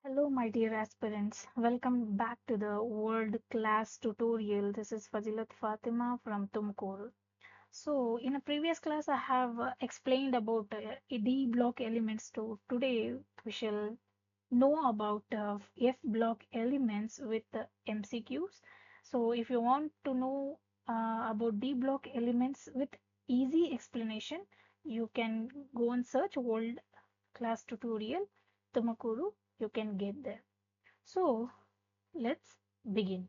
Hello, my dear aspirants. Welcome back to the world class tutorial. This is Fazilat Fatima from Tumkur. So, in a previous class, I have explained about D block elements. Today, we shall know about F block elements with MCQs. So, if you want to know about D block elements with easy explanation, you can go and search world class tutorial Tumakuru. You can get there. So let's begin.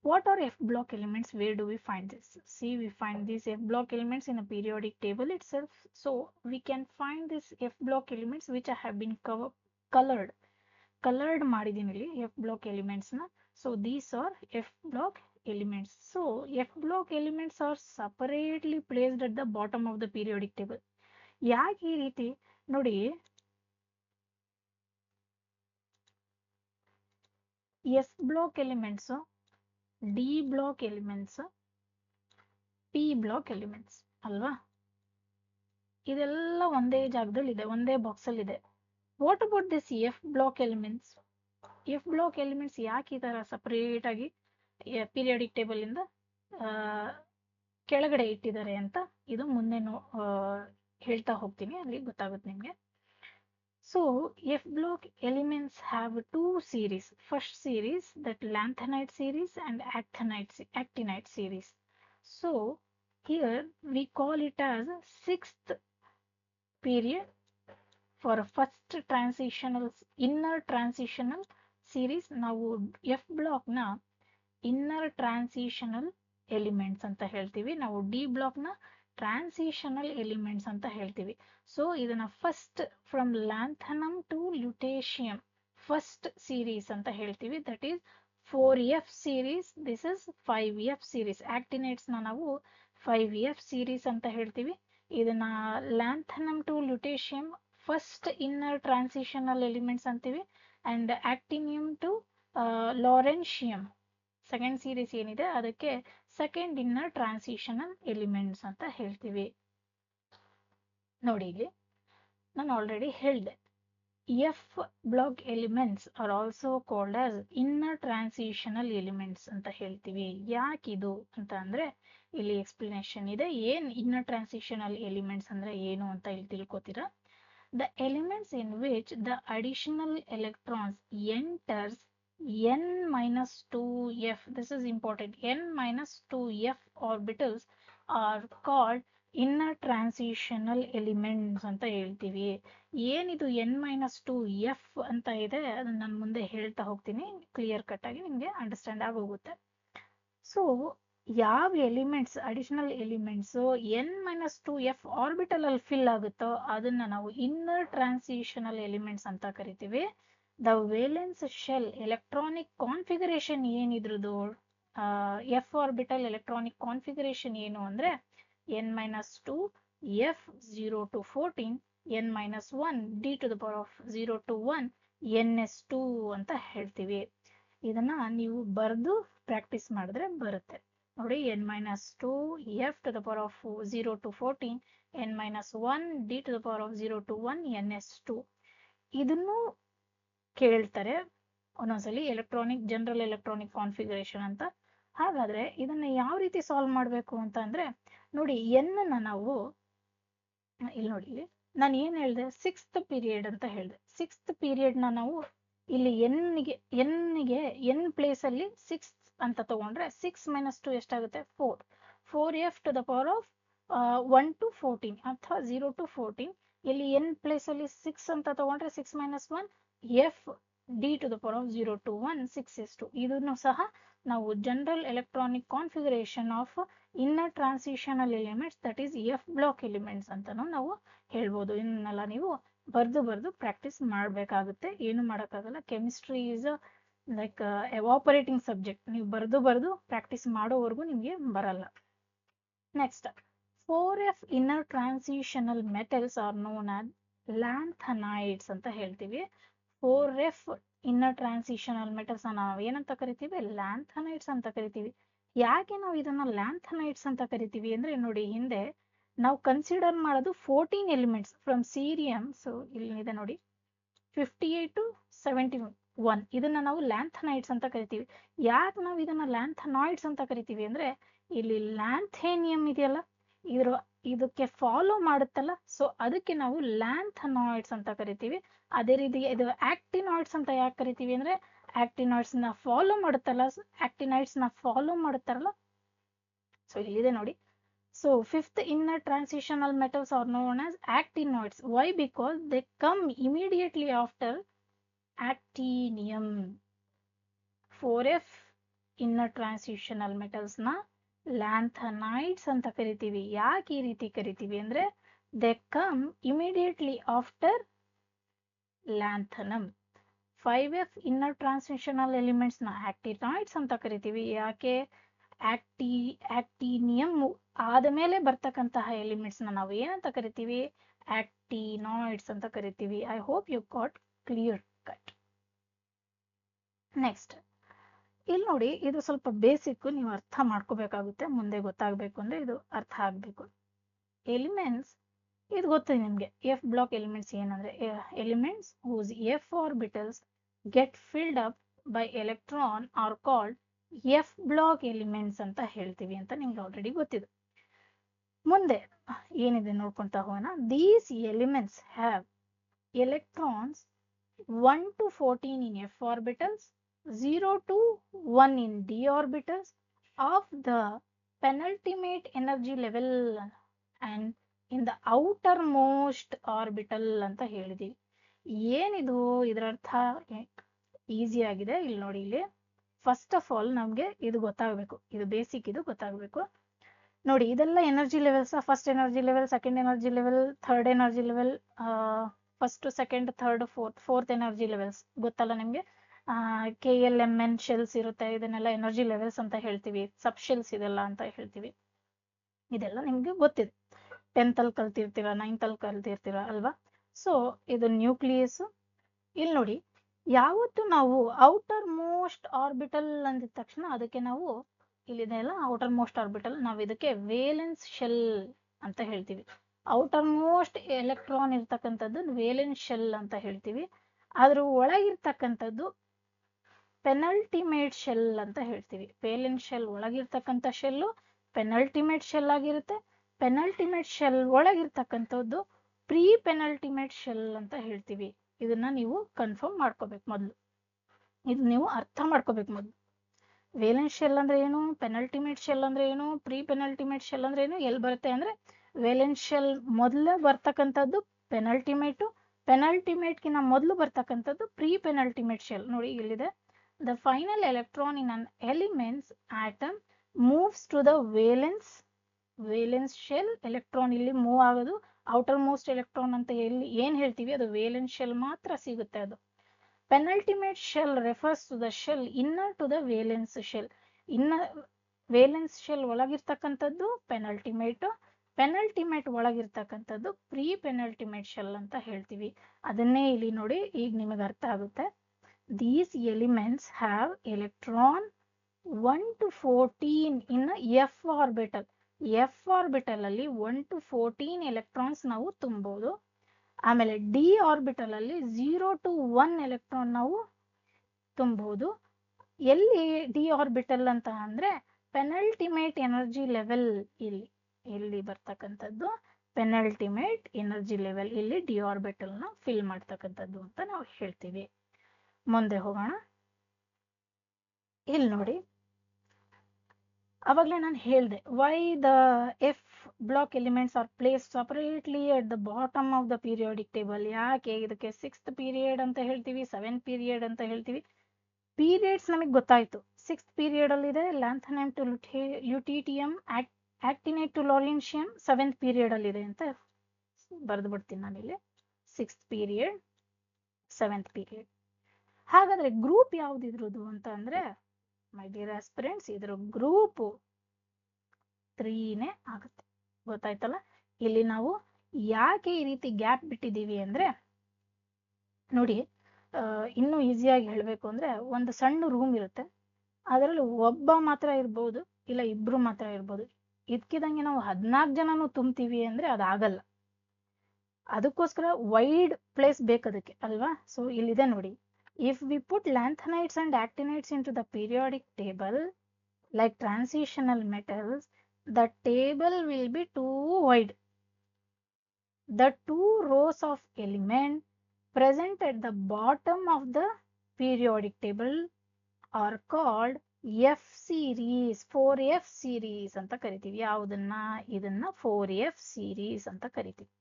What are F block elements? Where do we find this? See, we find these F block elements in a periodic table itself. So we can find these F block elements which have been colored. Colored ಮಾಡಿದೀನಿ F block elements na. So these are F block elements. So F block elements are separately placed at the bottom of the periodic table. ಯಾಕೆ ಈ ರೀತಿ ನೋಡಿ, S block elements, D block elements, P block elements ಅಲ್ವಾ? ಇದೆಲ್ಲ ಒಂದೇ ಜಾಗದಲ್ಲಿ ಇದೆ, ಒಂದೇ ಬಾಕ್ಸ್ ಅಲ್ಲಿ ಇದೆ. What about this F block elements? F block elements ಯಾಕೆ ಈ ತರ ಸಪರೇಟ್ ಆಗಿ ಪೀರಿಯಾಡಿಕ್ ಟೇಬಲ್ ಇಂದ ಕೆಳಗಡೆ ಇಟ್ಟಿದ್ದಾರೆ ಅಂತ ಇದು ಮುಂದೆ ಹೇಳ್ತಾ ಹೋಗ್ತೀನಿ, ಅಲ್ಲಿ ಗೊತ್ತಾಗುತ್ತೆ ನಿಮ್ಗೆ. So F block elements have two series. First series, that lanthanide series and actinide series. So here we call it as sixth period for first transitional inner transitional series. ನಾವು F block ನ inner transitional elements ಅಂತ ಹೇಳ್ತೀವಿ, ನಾವು D block ನ transitional elements ಅಂತ ಹೇಳ್ತೀವಿ. So ಇದನ್ನ first from lanthanum to lutetium first series ಅಂತ ಹೇಳ್ತೀವಿ. That is 4F series. This is 5F series. Actinides ನಾವು 5F ಸೀರೀಸ್ ಅಂತ ಹೇಳ್ತೀವಿ. ಇದನ್ನ lanthanum to lutetium first inner transitional elements ಅಂತೀವಿ. And actinium to lawrencium second series ಏನಿದೆ ಅದಕ್ಕೆ second inner transitional elements ಅಂತ ಹೇಳ್ತೀವಿ. ನೋಡಿ, ಇಲ್ಲಿ ನಾನು ಆಲ್ರೆಡಿ ಹೇಳಿದೆ, F block elements are also called as inner transitional elements ಅಂತ ಹೇಳ್ತೀವಿ. ಯಾಕಿದು ಅಂತ ಅಂದ್ರೆ ಇಲ್ಲಿ ಎಕ್ಸ್ಪ್ಲನೇಷನ್ ಇದೆ. ಏನ್ ಇನ್ನರ್ ಟ್ರಾನ್ಸಿಷನಲ್ ಎಲಿಮೆಂಟ್ಸ್ ಅಂದ್ರೆ ಏನು ಅಂತ ಇಲ್ಲಿ ತಿಳ್ಕೊತೀರಾ. The elements in which the additional electrons enters n-2f, this is important, n-2f orbitals are called inner transitional elements ಅಂತ ಹೇಳ್ತೀವಿ. ಏನಿದು n-2f ಅಂತ ಇದೆ ಅದನ್ನ ನಾನು ಮುಂದೆ ಹೇಳ್ತಾ ಹೋಗ್ತೀನಿ, ಕ್ಲಿಯರ್ ಕಟ್ ಆಗಿ ನಿಮ್ಗೆ ಅಂಡರ್ಸ್ಟ್ಯಾಂಡ್ ಆಗೋಗುತ್ತೆ. ಸೊ ಯಾವ elements additional elements n-2f orbital ಅಲ್ಲಿ ಫಿಲ್ ಆಗುತ್ತೋ ಅದನ್ನ ನಾವು ಇನ್ನರ್ ಟ್ರಾನ್ಸಿಷನಲ್ ಎಲಿಮೆಂಟ್ಸ್ ಅಂತ ಕರಿತೀವಿ. The valence shell electronic configuration ಏನಿದ್ರದು ಎಫ್ ಆರ್ಬಿಟಲ್ ಎಲೆಕ್ಟ್ರಾನಿಕ್ ಕಾನ್ಫಿಗರೇಷನ್ ಏನು ಅಂದ್ರೆ n-2 f 0 to 14 n-1 d to the power of 0 to 1 ns2 ಅಂತ ಹೇಳ್ತೀವಿ. ಇದನ್ನ ನೀವು ಬರೆದು ಪ್ರಾಕ್ಟೀಸ್ ಮಾಡಿದ್ರೆ ಬರುತ್ತೆ ನೋಡಿ. n-2 f to the power of 0 to 14 n-1 d to the power of 0 to 1 ns2. ಇದನ್ನು ಕೇಳ್ತಾರೆ ಒಂದೊಂದ್ಸಲಿ ಜನರಲ್ ಎಲೆಕ್ಟ್ರಾನಿಕ್ ಕಾನ್ಫಿಗರೇಷನ್ ಅಂತ. ಹಾಗಾದ್ರೆ ಇದನ್ನ ಯಾವ ರೀತಿ ಸಾಲ್ವ್ ಮಾಡಬೇಕು ಅಂತ ಅಂದ್ರೆ ನೋಡಿ, ಎನ್ ನಾವು ಇಲ್ಲಿ ನೋಡಿ, ನಾನು ಏನ್ ಹೇಳಿದೆ, ಸಿಕ್ಸ್ತ್ ಪೀರಿಯಡ್ ಅಂತ ಹೇಳಿದೆ. ಸಿಕ್ಸ್ತ್ ಪೀರಿಯಡ್ ನಾವು ಇಲ್ಲಿ ಎನ್ ಪ್ಲೇಸ್ ಅಲ್ಲಿ 6 ಅಂತ ತಗೊಂಡ್ರೆ 6 - 2 ಎಷ್ಟಾಗುತ್ತೆ, 4. 4f to the power of 1 to 14 ಅಥವಾ 0 to 14. ಇಲ್ಲಿ ಎನ್ ಪ್ಲೇಸ್ ಅಲ್ಲಿ 6 ಅಂತ ತಗೊಂಡ್ರೆ 6 - 1 f d to the power of 0 to 1 6s2. ಇದನ್ನು ಸಹ ನಾವು general electronic configuration of inner transitional elements, that is F block elements ಅಂತಾನು ನಾವು ಹೇಳ್ಬೋದು. ಇದನ್ನೆಲ್ಲ ನೀವು ಬರ್ದು ಪ್ರಾಕ್ಟೀಸ್ ಮಾಡಬೇಕಾಗುತ್ತೆ, ಏನು ಮಾಡೋಕ್ಕಾಗಲ್ಲ. Chemistry is like evaporating subject. ನೀವು ಬರ್ದು ಪ್ರಾಕ್ಟೀಸ್ ಮಾಡೋವರೆಗೂ ನಿಮಗೆ ಬರಲ್ಲ. Next, 4F inner transitional metals are known as lanthanides ಅಂತ ಹೇಳ್ತೀವಿ. 4F ಇನ್ನರ್ ಟ್ರಾನ್ಸಿಷನಲ್ ಮೆಟಲ್ಸ್ ನಾವು ಏನಂತ ಕರಿತೀವಿ, ಲ್ಯಾಂಥನೈಡ್ಸ್ ಅಂತ ಕರಿತೀವಿ. ಯಾಕೆ ನಾವು ಇದನ್ನ ಲ್ಯಾಂಥನೈಡ್ಸ್ ಅಂತ ಕರಿತೀವಿ ಅಂದ್ರೆ ನೋಡಿ, ಹಿಂದೆ ನಾವು ಕನ್ಸಿಡರ್ ಮಾಡೋದು 14 ಎಲಿಮೆಂಟ್ಸ್ ಫ್ರಮ್ ಸೀರಿಯಂ. ಸೊ ಇಲ್ಲಿದೆ ನೋಡಿ, 58 to 71. ಇದನ್ನ ನಾವು ಲ್ಯಾಂಥನೈಡ್ಸ್ ಅಂತ ಕರಿತೀವಿ. ಯಾಕೆ ನಾವು ಇದನ್ನ ಲ್ಯಾಂಥನಾಯ್ಡ್ಸ್ ಅಂತ ಕರಿತೀವಿ ಅಂದ್ರೆ ಇಲ್ಲಿ ಲ್ಯಾಂಥೇನಿಯಂ ಇದೆಯಲ್ಲ ಇದಕ್ಕೆ ಫಾಲೋ ಮಾಡುತ್ತಲ್ಲ, ಸೊ ಅದಕ್ಕೆ ನಾವು ಲ್ಯಾಂಥನಾಯ್ಡ್ಸ್ ಅಂತ ಕರಿತೀವಿ. ಅದೇ ರೀತಿ ಇದು ಆಕ್ಟಿನಾಯ್ಡ್ಸ್ ಅಂತ ಯಾಕೆ ಕರಿತೀವಿ ಅಂದ್ರೆ ಆಕ್ಟಿನಾಯ್ಡ್ಸ್ ನ ಫಾಲೋ ಮಾಡುತ್ತಲ್ಲ, ಆಕ್ಟಿನೈಡ್ಸ್ ನ ಫಾಲೋ ಮಾಡುತ್ತಾರಲ್ಲ, ಸೊ ಇಲ್ಲಿದೆ ನೋಡಿ. So fifth inner transitional metals are known as actinoids. Why? Because they come immediately after actinium. 4F inner transitional metals na lanthanides anta ಕರಿತೀವಿ. ಯಾಕೆ ಈ ರೀತಿ ಕರಿತೀವಿ ಅಂದ್ರೆ they come immediately after lanthanum. 5F inner transitional elements na actinoids anta ಕರಿತೀವಿ. ಯಾಕೆ actinium ಆದಮೇಲೆ ಬರ್ತಕ್ಕಂತಹ ಎಲಿಮೆಂಟ್ಸ್ ನಾವು ಏನಂತ ಕರಿತೀವಿ, ಆಕ್ಟಿನಾಯ್ಡ್ಸ್ ಅಂತ ಕರಿತೀವಿ. I hope you got clear cut. Next ಇಲ್ಲಿ ನೋಡಿ, ಇದು ಸ್ವಲ್ಪ ಬೇಸಿಕ್, ನೀವು ಅರ್ಥ ಮಾಡ್ಕೋಬೇಕಾಗುತ್ತೆ. ಮುಂದೆ ಗೊತ್ತಾಗಬೇಕು ಅಂದ್ರೆ ಇದು ಅರ್ಥ ಆಗಬೇಕು. ಎಲಿಮೆಂಟ್ಸ್ ಇದು ಗೊತ್ತಿದೆ ನಿಮಗೆ. ಎಫ್ ಬ್ಲಾಕ್ ಎಲಿಮೆಂಟ್ಸ್ ಏನಂದ್ರೆ elements whose F orbitals get filled up by electron are called F block elements ಅಂತ ಹೇಳ್ತೀವಿ ಅಂತ ನಿಮ್ಗೆ ಆಲ್ರೆಡಿ ಗೊತ್ತಿದೆ. ಮುಂದೆ ಏನಿದೆ ನೋಡ್ಕೊಂತಾ ಹೋಗೋಣ. These elements have electrons 1 to 14 in f orbitals, 0 to 1 in d orbitals of the penultimate energy level and in the outermost orbital ಅಂತ ಹೇಳಿದೀವಿ. ಏನಿದು ಇದರ ಅರ್ಥ ಈಸಿ ಆಗಿದೆ. ಇಲ್ಲಿ ನೋಡಿ, ಇಲ್ಲಿ ಫಸ್ಟ್ ಆಫ್ ಆಲ್ ನಮ್ಗೆ ಇದು ಗೊತ್ತಾಗಬೇಕು, ಇದು ಬೇಸಿಕ್, ಇದು ಗೊತ್ತಾಗಬೇಕು. ನೋಡಿ, ಇದೆಲ್ಲ energy levels. First energy level, second energy level, third energy level, first second third fourth energy levels ಗೊತ್ತಲ್ಲ ನಿಮ್ಗೆ. KLMN ಶೆಲ್ಸ್ ಇರುತ್ತೆ, ಇದನ್ನೆಲ್ಲ ಎನರ್ಜಿ ಲೆವೆಲ್ಸ್ ಅಂತ ಹೇಳ್ತೀವಿ. ಸಬ್ ಶೆಲ್ಸ್ ಇದೆಲ್ಲ ಅಂತ ಹೇಳ್ತೀವಿ. ಇದೆಲ್ಲ ನಿಮ್ಗೆ ಗೊತ್ತಿದೆ, 10th ಅಲ್ಲಿ ಕಲ್ತಿರ್ತೀರ, 9th ಅಲ್ಲಿ ಕಲ್ತಿರ್ತೀರ ಅಲ್ವಾ. ಸೊ ಇದು ನ್ಯೂಕ್ಲಿಯಸ್. ಇಲ್ಲಿ ನೋಡಿ, ಯಾವತ್ತು ನಾವು ಔಟರ್ ಮೋಸ್ಟ್ ಆರ್ಬಿಟಲ್ ಅಂದಿದ ತಕ್ಷಣ ಅದಕ್ಕೆ ನಾವು ಇಲ್ಲಿದೆಲ್ಲ ಔಟರ್ ಮೋಸ್ಟ್ ಆರ್ಬಿಟಲ್, ನಾವು ಇದಕ್ಕೆ ವೇಲೆನ್ಸ್ ಶೆಲ್ ಅಂತ ಹೇಳ್ತೀವಿ. ಔಟರ್ ಮೋಸ್ಟ್ ಎಲೆಕ್ಟ್ರಾನ್ ಇರ್ತಕ್ಕಂಥದ್ದು ವೇಲೆನ್ಸ್ ಶೆಲ್ ಅಂತ ಹೇಳ್ತೀವಿ. ಅದ್ರ ಒಳಗಿರ್ತಕ್ಕಂಥದ್ದು ಪೆನಲ್ಟಿಮೇಟ್ ಶೆಲ್ ಅಂತ ಹೇಳ್ತೀವಿ. ವೇಲೆನ್ಸ್ ಶೆಲ್ ಒಳಗಿರ್ತಕ್ಕಂಥ ಶೆಲ್ಲು ಪೆನಲ್ಟಿಮೇಟ್ ಶೆಲ್ ಆಗಿರುತ್ತೆ. ಪೆನಲ್ಟಿಮೇಟ್ ಶೆಲ್ ಒಳಗಿರ್ತಕ್ಕಂಥದ್ದು ಪ್ರೀ ಪೆನಲ್ಟಿಮೇಟ್ ಶೆಲ್ ಅಂತ ಹೇಳ್ತೀವಿ. ಇದನ್ನ ನೀವು ಕನ್ಫರ್ಮ್ ಮಾಡ್ಕೋಬೇಕು ಮೊದಲು, ಇದು ನೀವು ಅರ್ಥ ಮಾಡ್ಕೋಬೇಕು ಮೊದಲು. ವೇಲೆನ್ಸ್ ಶೆಲ್ ಅಂದ್ರೆ ಏನು, ಪೆನಲ್ಟಿಮೇಟ್ ಶೆಲ್ ಅಂದ್ರೆ ಏನು, ಪ್ರೀ ಪೆನಲ್ಟಿಮೇಟ್ ಶೆಲ್ ಅಂದ್ರೆ ಏನು, ಎಲ್ಲಿ ಬರುತ್ತೆ ಅಂದ್ರೆ ವೇಲೆನ್ಸ್ ಶೆಲ್ ಮೊದಲೇ ಬರ್ತಕ್ಕಂಥದ್ದು ಪೆನಲ್ಟಿಮೇಟು, ಪೆನಲ್ಟಿಮೇಟ್ಗಿನ ಮೊದಲು ಬರ್ತಕ್ಕಂಥದ್ದು ಪ್ರೀ ಪೆನಲ್ಟಿಮೇಟ್ ಶೆಲ್. ನೋಡಿ ಇಲ್ಲಿದೆ, the final electron in an elements atom moves to the valence shell. Electron ಇಲ್ಲಿ ಮೂವ್ ಆಗೋದು ಔಟರ್ ಮೋಸ್ಟ್ ಎಲೆಕ್ಟ್ರಾನ್ ಅಂತ ಏನ್ ಹೇಳ್ತೀವಿ ಅದು ವೇಲೆನ್ಸ್ ಶೆಲ್ ಮಾತ್ರ ಸಿಗುತ್ತೆ. ಅದು penultimate shell refers to the shell inner to the valence shell. Valence shell ಒಳಗಿರ್ತಕ್ಕಂಥದ್ದು ಪೆನಲ್ಟಿಮೇಟ್ ಒಳಗಿರ್ತಕ್ಕಂಥದ್ದು ಪ್ರೀ ಪೆನಲ್ಟಿಮೇಟ್ ಶೆಲ್ ಅಂತ ಹೇಳ್ತೀವಿ. ಅದನ್ನೇ ಇಲ್ಲಿ ನೋಡಿ, ಈಗ ನಿಮಗೆ ಅರ್ಥ ಆಗುತ್ತೆ. These elements have electron 1 to 14 in F orbital. F orbital ಅಲ್ಲಿ 1 to 14 ಎಲೆಕ್ಟ್ರಾನ್ಸ್ ನಾವು ತುಂಬಬಹುದು. ಆಮೇಲೆ ಡಿ ಆರ್ಬಿಟಲ್ ಅಲ್ಲಿ 0 to 1 ಎಲೆಕ್ಟ್ರಾನ್ ನಾವು ತುಂಬಬಹುದು. ಎಲ್ಲಿ ಡಿ ಆರ್ಬಿಟಲ್ ಅಂತ ಅಂದ್ರೆ ಪೆನಲ್ಟಿಮೇಟ್ ಎನರ್ಜಿ ಲೆವೆಲ್, ಇಲ್ಲಿ ಬರ್ತಕ್ಕಂಥದ್ದು ಪೆನಲ್ಟಿಮೇಟ್ ಎನರ್ಜಿ ಲೆವೆಲ್, ಇಲ್ಲಿ ಡಿ ಆರ್ಬಿಟಲ್ ನ ಫಿಲ್ ಮಾಡ್ತಕ್ಕಂಥದ್ದು ಅಂತ ನಾವು ಹೇಳ್ತೀವಿ. ಮುಂದೆ ಹೋಗೋಣ. ಇಲ್ಲಿ ನೋಡಿ, ಅವಾಗಲೇ ನಾನು ಹೇಳಿದೆ, why the F block elements are placed separately at the bottom of the periodic table. ಯಾಕೆ ಇದಕ್ಕೆ 6th ಪೀರಿಯಡ್ ಅಂತ ಹೇಳ್ತೀವಿ, 7th ಪೀರಿಯಡ್ ಅಂತ ಹೇಳ್ತೀವಿ. ಪೀರಿಯಡ್ಸ್ ನಮಗೆ ಗೊತ್ತಾಯ್ತು. 6th ಪೀರಿಯಡ್ ಅಲ್ಲಿ ಇದೆ ಲ್ಯಾಂಥನಿಯಂ ಟು ಲ್ಯೂಟೀಟಿಯಂ, ಆಕ್ಟಿನೇಟ್ ಟು ಲಾರೆನ್ಷಿಯಂ 7th ಪೀರಿಯಡ್ ಅಲ್ಲಿ ಇದೆ ಅಂತ ಬರೆದು ಬಿಡ್ತೀನಿ ನಾನಿಲ್ಲಿ. 6th period, 7th period. ಹಾಗಾದ್ರೆ ಗ್ರೂಪ್ ಯಾವ್ದು ಇದ್ರದ್ದು ಅಂತ ಅಂದ್ರೆ ಮೈ ಡಿಯರ್ ಆಸ್ಪಿರೆಂಟ್ಸ್, ಇದ್ರ ಗ್ರೂಪ್ 3ನೇ ಆಗುತ್ತೆ. ಗೊತ್ತಾಯ್ತಲ್ಲ. ಇಲ್ಲಿ ನಾವು ಯಾಕೆ ಈ ರೀತಿ ಗ್ಯಾಪ್ ಬಿಟ್ಟಿದ್ದೀವಿ ಅಂದ್ರೆ ನೋಡಿ, ಇನ್ನೂ ಈಸಿಯಾಗಿ ಹೇಳಬೇಕು ಅಂದ್ರೆ ಒಂದು ಸಣ್ಣ ರೂಮ್ ಇರುತ್ತೆ, ಅದರಲ್ಲಿ ಒಬ್ಬ ಮಾತ್ರ ಇರ್ಬೋದು, ಇಲ್ಲ ಇಬ್ರು ಮಾತ್ರ ಇರ್ಬೋದು. ಇದಕ್ಕಿದಂಗೆ ನಾವು 14 ಜನನು ತುಂಬ್ತೀವಿ ಅಂದ್ರೆ ಅದಾಗಲ್ಲ. ಅದಕ್ಕೋಸ್ಕರ ವೈಡ್ ಪ್ಲೇಸ್ ಬೇಕದಕ್ಕೆ ಅಲ್ವಾ. ಸೊ ಇಲ್ಲಿದೆ ನೋಡಿ, if we put lanthanides and actinides into the periodic table like transitional metals, the table will be too wide. The two rows of elements present at the bottom of the periodic table are called F series, 4F series ಅಂತ ಕರಿತೀವಿ. ಯಾವುದನ್ನ? ಇದನ್ನ 4F series ಅಂತ ಕರಿತೀವಿ.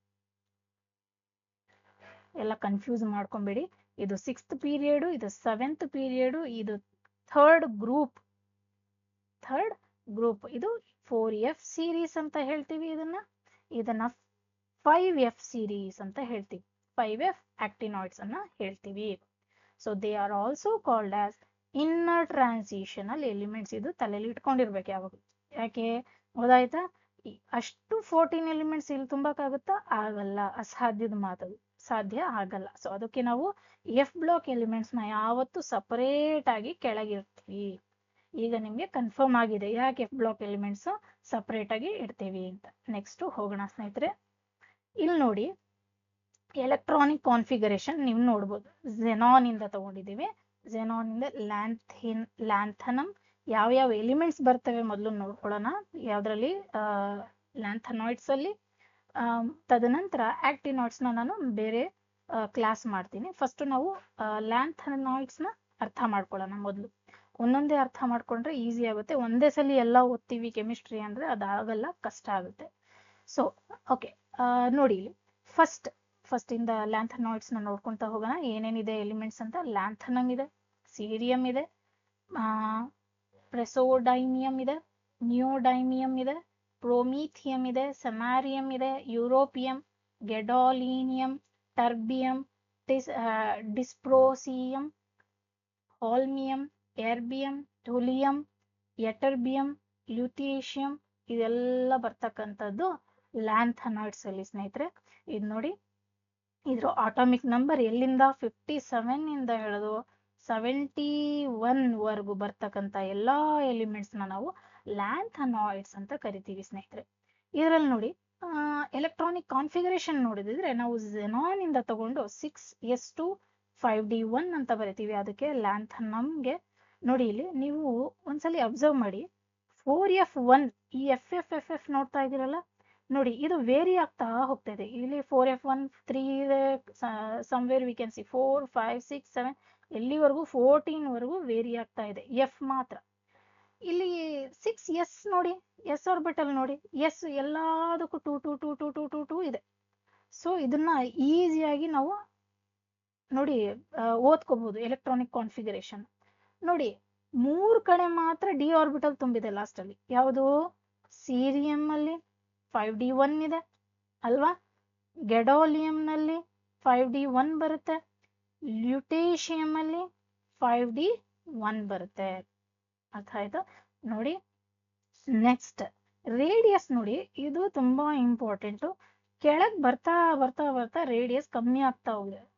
ಎಲ್ಲ confuse ಮಾಡ್ಕೊಂಬೇಡಿ. ಇದು 6th period, ಇದು 7th period, ಇದು ಥರ್ಡ್ ಗ್ರೂಪ್. ಇದು 4F series ಅಂತ ಹೇಳ್ತೀವಿ. ಇದನ್ನ 5F series ಅಂತ ಹೇಳ್ತೀವಿ. 5F actinoids ಅನ್ನ ಹೇಳ್ತೀವಿ. So they are also called as inner transitional elements. ಇದು ತಲೆಯಲ್ಲಿ ಇಟ್ಕೊಂಡಿರ್ಬೇಕು ಯಾವಾಗ. ಯಾಕೆ ಗೊತ್ತಾಯ್ತಾ? ಅಷ್ಟು 14 ಎಲಿಮೆಂಟ್ಸ್ ಇಲ್ಲಿ ತುಂಬಕ್ಕಾಗುತ್ತಾ? ಆಗಲ್ಲ, ಅಸಾಧ್ಯದ ಮಾತದು, ಸಾಧ್ಯ ಆಗಲ್ಲ. ಸೊ ಅದಕ್ಕೆ ನಾವು ಎಫ್ ಬ್ಲಾಕ್ ಎಲಿಮೆಂಟ್ಸ್ ನ ಯಾವತ್ತು ಸಪರೇಟ್ ಆಗಿ ಕೆಳಗಿರ್ತೀವಿ. ಈಗ ನಿಮ್ಗೆ ಕನ್ಫರ್ಮ್ ಆಗಿದೆ ಯಾಕೆ ಎಫ್ ಬ್ಲಾಕ್ ಎಲಿಮೆಂಟ್ಸ್ ಸಪರೇಟ್ ಆಗಿ ಇಡ್ತೀವಿ ಅಂತ. ನೆಕ್ಸ್ಟ್ ಹೋಗೋಣ ಸ್ನೇಹಿತರೆ. ಇಲ್ಲಿ ನೋಡಿ, ಎಲೆಕ್ಟ್ರಾನಿಕ್ ಕಾನ್ಫಿಗರೇಷನ್ ನೀವು ನೋಡ್ಬೋದು. ಝೆನಾನ್ ಇಂದ ತಗೊಂಡಿದ್ದೀವಿ. ಝೆನಾನ್ ಇಂದ ಲ್ಯಾಂಥನಮ್ ಯಾವ ಎಲಿಮೆಂಟ್ಸ್ ಬರ್ತವೆ ಮೊದಲು ನೋಡ್ಕೊಳ್ಳೋಣ. ಯಾವ್ದ್ರಲ್ಲಿ? ಲ್ಯಾಂಥನಾಯ್ಡ್ಸ್ ಅಲ್ಲಿ. ತದನಂತರ ಆಕ್ಟಿನಾಯ್ಡ್ಸ್ ನಾನು ಬೇರೆ ಕ್ಲಾಸ್ ಮಾಡ್ತೀನಿ. ಫಸ್ಟ್ ನಾವು ಲ್ಯಾಂಥನಾಯ್ಡ್ಸ್ ನ ಅರ್ಥ ಮಾಡ್ಕೊಳ್ಳೋಣ ಮೊದಲು. ಒಂದೊಂದೇ ಅರ್ಥ ಮಾಡ್ಕೊಂಡ್ರೆ ಈಸಿ ಆಗುತ್ತೆ. ಒಂದೇ ಸಲ ಎಲ್ಲ ಓದ್ತೀವಿ ಕೆಮಿಸ್ಟ್ರಿ ಅಂದ್ರೆ ಅದಾಗಲ್ಲ, ಕಷ್ಟ ಆಗುತ್ತೆ. ಸೊ ಓಕೆ, ನೋಡಿ ಇಲ್ಲಿ ಫಸ್ಟ್ ಇಂದ ಲ್ಯಾಂಥನಾಯ್ಡ್ಸ್ ನ ನೋಡ್ಕೊಂತ ಹೋಗೋಣ. ಏನೇನಿದೆ ಎಲಿಮೆಂಟ್ಸ್ ಅಂತ. ಲ್ಯಾಂಥನಮ್ ಇದೆ, ಸೀರಿಯಂ ಇದೆ, ಪ್ರೆಸೋಡೈಮಿಯಂ ಇದೆ, ನಿಯೋಡೈಮಿಯಂ ಇದೆ, ಪ್ರೋಮೀಥಿಯಂ ಇದೆ, ಸಮಾರಿಯಂ ಇದೆ, ಯುರೋಪಿಯಂ, ಗೆಡಾಲಿನಿಯಂ, ಟರ್ಬಿಯಂ, ಡಿಸ್ಪ್ರೋಸಿಯಂ, ಹೋಲ್ಮಿಯಂ, ಎರ್ಬಿಯಂ, ಟುಲಿಯಂ, ಎಟರ್ಬಿಯಂ, ಲ್ಯೂಟೇಷಿಯಂ, ಇದೆಲ್ಲ ಬರ್ತಕ್ಕಂಥದ್ದು ಲ್ಯಾಂಥನಾಯ್ಡ್ಸ್ ಅಲ್ಲಿ ಸ್ನೇಹಿತರೆ. ಇದು ನೋಡಿ, ಇದ್ರ ಆಟೋಮಿಕ್ ನಂಬರ್ ಎಲ್ಲಿಂದ 57 ಇಂದ ಹಿಡಿದು 71 ವರೆಗೂ ಬರ್ತಕ್ಕಂಥ ಎಲ್ಲಾ ಎಲಿಮೆಂಟ್ಸ್ ನಾವು ಲ್ಯಾಂಥನಾಯ್ಡ್ಸ್ ಅಂತ ಕರಿತೀವಿ ಸ್ನೇಹಿತರೆ. ಇದರಲ್ಲಿ ನೋಡಿ, ಎಲೆಕ್ಟ್ರಾನಿಕ್ ಕಾನ್ಫಿಗರೇಷನ್ ನೋಡಿದ್ರೆ ನಾವು ಝೆನಾನ್ ಇಂದ ತಗೊಂಡು 6s2 5d1 ಅಂತ ಬರಿತೀವಿ. ಅದಕ್ಕೆ ಲ್ಯಾಂಥನಮ್ಗೆ ನೋಡಿ, ಇಲ್ಲಿ ನೀವು ಒಂದ್ಸಲಿ ಅಬ್ಸರ್ವ್ ಮಾಡಿ, 4f1 ಈ FF ನೋಡ್ತಾ ಇದ್ದೀರಲ್ಲ ನೋಡಿ, ಇದು ವೇರಿ ಆಗ್ತಾ ಹೋಗ್ತಾ ಇದೆ. ಇಲ್ಲಿ 4f1 3 ಇದೆ, ಸಮ್ವೇರ್ ವಿ ಕ್ಯಾನ್ ಸಿ 4 5 6 7 ಎಲ್ಲಿವರೆಗೂ 14 ವರೆಗೂ ವೇರಿ ಆಗ್ತಾ ಇದೆ. ಎಫ್ ಮಾತ್ರ ಇಲ್ಲಿ 6s ನೋಡಿ, ಎಸ್ ಆರ್ಬಿಟಲ್ ನೋಡಿ, ಎಸ್ ಎಲ್ಲದಕ್ಕೂ 2 2 2 2 2 2 2 ಇದೆ. ಸೊ ಇದನ್ನ ಈಸಿಯಾಗಿ ನಾವು ನೋಡಿ ಓದ್ಕೋಬಹುದು. ಎಲೆಕ್ಟ್ರಾನಿಕ್ ಕಾನ್ಫಿಗರೇಷನ್ ನೋಡಿ, 3 ಕಡೆ ಮಾತ್ರ ಡಿ ಆರ್ಬಿಟಲ್ ತುಂಬಿದೆ ಲಾಸ್ಟ್ ಅಲ್ಲಿ. ಯಾವುದು? ಸೀರಿಯಂ ಅಲ್ಲಿ 5d1 ಇದೆ ಅಲ್ವಾ, ಗೆಡೋಲಿಯಂ ನಲ್ಲಿ 5d1 ಬರುತ್ತೆ, ಲ್ಯೂಟೇಷಿಯಂ ಅಲ್ಲಿ 5d1 ಬರುತ್ತೆ. ಅರ್ಥ ಆಯ್ತಾ? ನೋಡಿ ನೆಕ್ಸ್ಟ್ ರೇಡಿಯಸ್ ನೋಡಿ, ಇದು ತುಂಬಾ ಇಂಪಾರ್ಟೆಂಟ್. ಕೆಳಗ್ ಬರ್ತಾ ಬರ್ತಾ ಬರ್ತಾ ರೇಡಿಯಸ್ ಕಮ್ಮಿ ಆಗ್ತಾ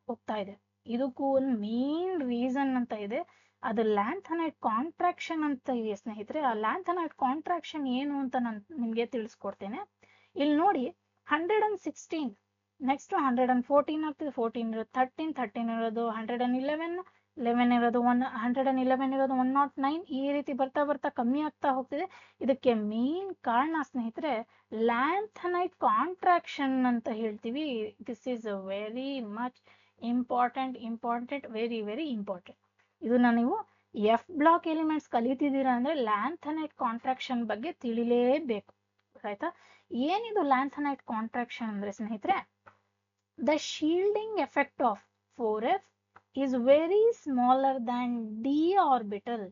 ಹೋಗ್ತಾ ಇದೆ. ಇದಕ್ಕೂ ಒಂದು ಮೇನ್ ರೀಸನ್ ಅಂತ ಇದೆ, ಅದು ಲ್ಯಾಂಥನೈಡ್ ಕಾಂಟ್ರಾಕ್ಷನ್ ಅಂತ ಇದೆ ಸ್ನೇಹಿತರೆ. ಆ ಲ್ಯಾಂಥನೈಡ್ ಕಾಂಟ್ರಾಕ್ಷನ್ ಏನು ಅಂತ ನಾನು ನಿಮ್ಗೆ ತಿಳಿಸ್ಕೊಡ್ತೇನೆ. ಇಲ್ಲಿ ನೋಡಿ, 116 ನೆಕ್ಸ್ಟ್ 114 ಆಗ್ತದೆ, 14 ಇರೋದು 13 ಇರೋದು 111 11 ಇರೋದು 111 ಇರೋದು 109, ಈ ರೀತಿ ಬರ್ತಾ ಬರ್ತಾ ಕಮ್ಮಿ ಆಗ್ತಾ ಹೋಗ್ತಿದೆ. ಇದಕ್ಕೆ ಮೇನ್ ಕಾರಣ ಸ್ನೇಹಿತರೆ ಲ್ಯಾಂಥನೈಡ್ ಕಾಂಟ್ರಾಕ್ಷನ್ ಅಂತ ಹೇಳ್ತೀವಿ. This is very much important, very very important. ಇದನ್ನ ನೀವು ಎಫ್ ಬ್ಲಾಕ್ ಎಲಿಮೆಂಟ್ಸ್ ಕಲಿತಿದ್ದೀರಾ ಅಂದ್ರೆ ಲ್ಯಾಂಥನೈಡ್ ಕಾಂಟ್ರಾಕ್ಷನ್ ಬಗ್ಗೆ ತಿಳಿಲೇಬೇಕು. ಆಯ್ತಾ? ಏನಿದು ಲ್ಯಾಂಥನೈಡ್ ಕಾಂಟ್ರಾಕ್ಷನ್ ಅಂದ್ರೆ ಸ್ನೇಹಿತರೆ, the shielding effect of 4f is very smaller than d orbital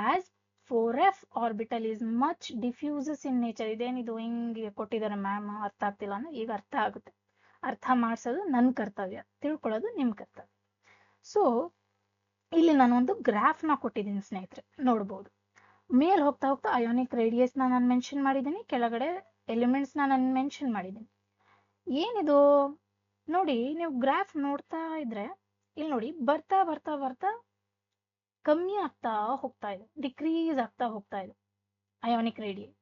as 4f orbital is much diffuses in nature. ಇದೇನಿದು ಹಿಂಗೆ ಕೊಟ್ಟಿದ್ದಾರೆ ಮ್ಯಾಮ್, ಅರ್ಥ ಆಗ್ತಿಲ್ಲ ಅಂದ್ರೆ ಈಗ ಅರ್ಥ ಆಗುತ್ತೆ. ಅರ್ಥ ಮಾಡಿಸೋದು ನನ್ನ ಕರ್ತವ್ಯ, ತಿಳ್ಕೊಳ್ಳೋದು ನಿಮ್ಮ ಕರ್ತವ್ಯ. ಸೊ ಇಲ್ಲಿ ನಾನು ಒಂದು ಗ್ರಾಫ್ ನ ಕೊಟ್ಟಿದ್ದೀನಿ ಸ್ನೇಹಿತರೆ, ನೋಡ್ಬೋದು. ಮೇಲ್ ಹೋಗ್ತಾ ಹೋಗ್ತಾ ಅಯೋನಿಕ್ ರೇಡಿಯಸ್ ನಾನು ಮೆನ್ಷನ್ ಮಾಡಿದ್ದೀನಿ, ಕೆಳಗಡೆ ಎಲಿಮೆಂಟ್ಸ್ ನಾನು ಮೆನ್ಷನ್ ಮಾಡಿದ್ದೀನಿ. ಏನಿದು ನೋಡಿ, ನೀವು ಗ್ರಾಫ್ ನೋಡ್ತಾ ಇದ್ರೆ ಇಲ್ಲಿ ನೋಡಿ, ಬರ್ತಾ ಬರ್ತಾ ಬರ್ತಾ ಕಮ್ಮಿ ಆಗ್ತಾ ಹೋಗ್ತಾ ಇದೆ, ಡಿಕ್ರೀಸ್ ಆಗ್ತಾ ಹೋಗ್ತಾ ಇದೆ. ಅಯೋನಿಕ್ ರೇಡಿಯಸ್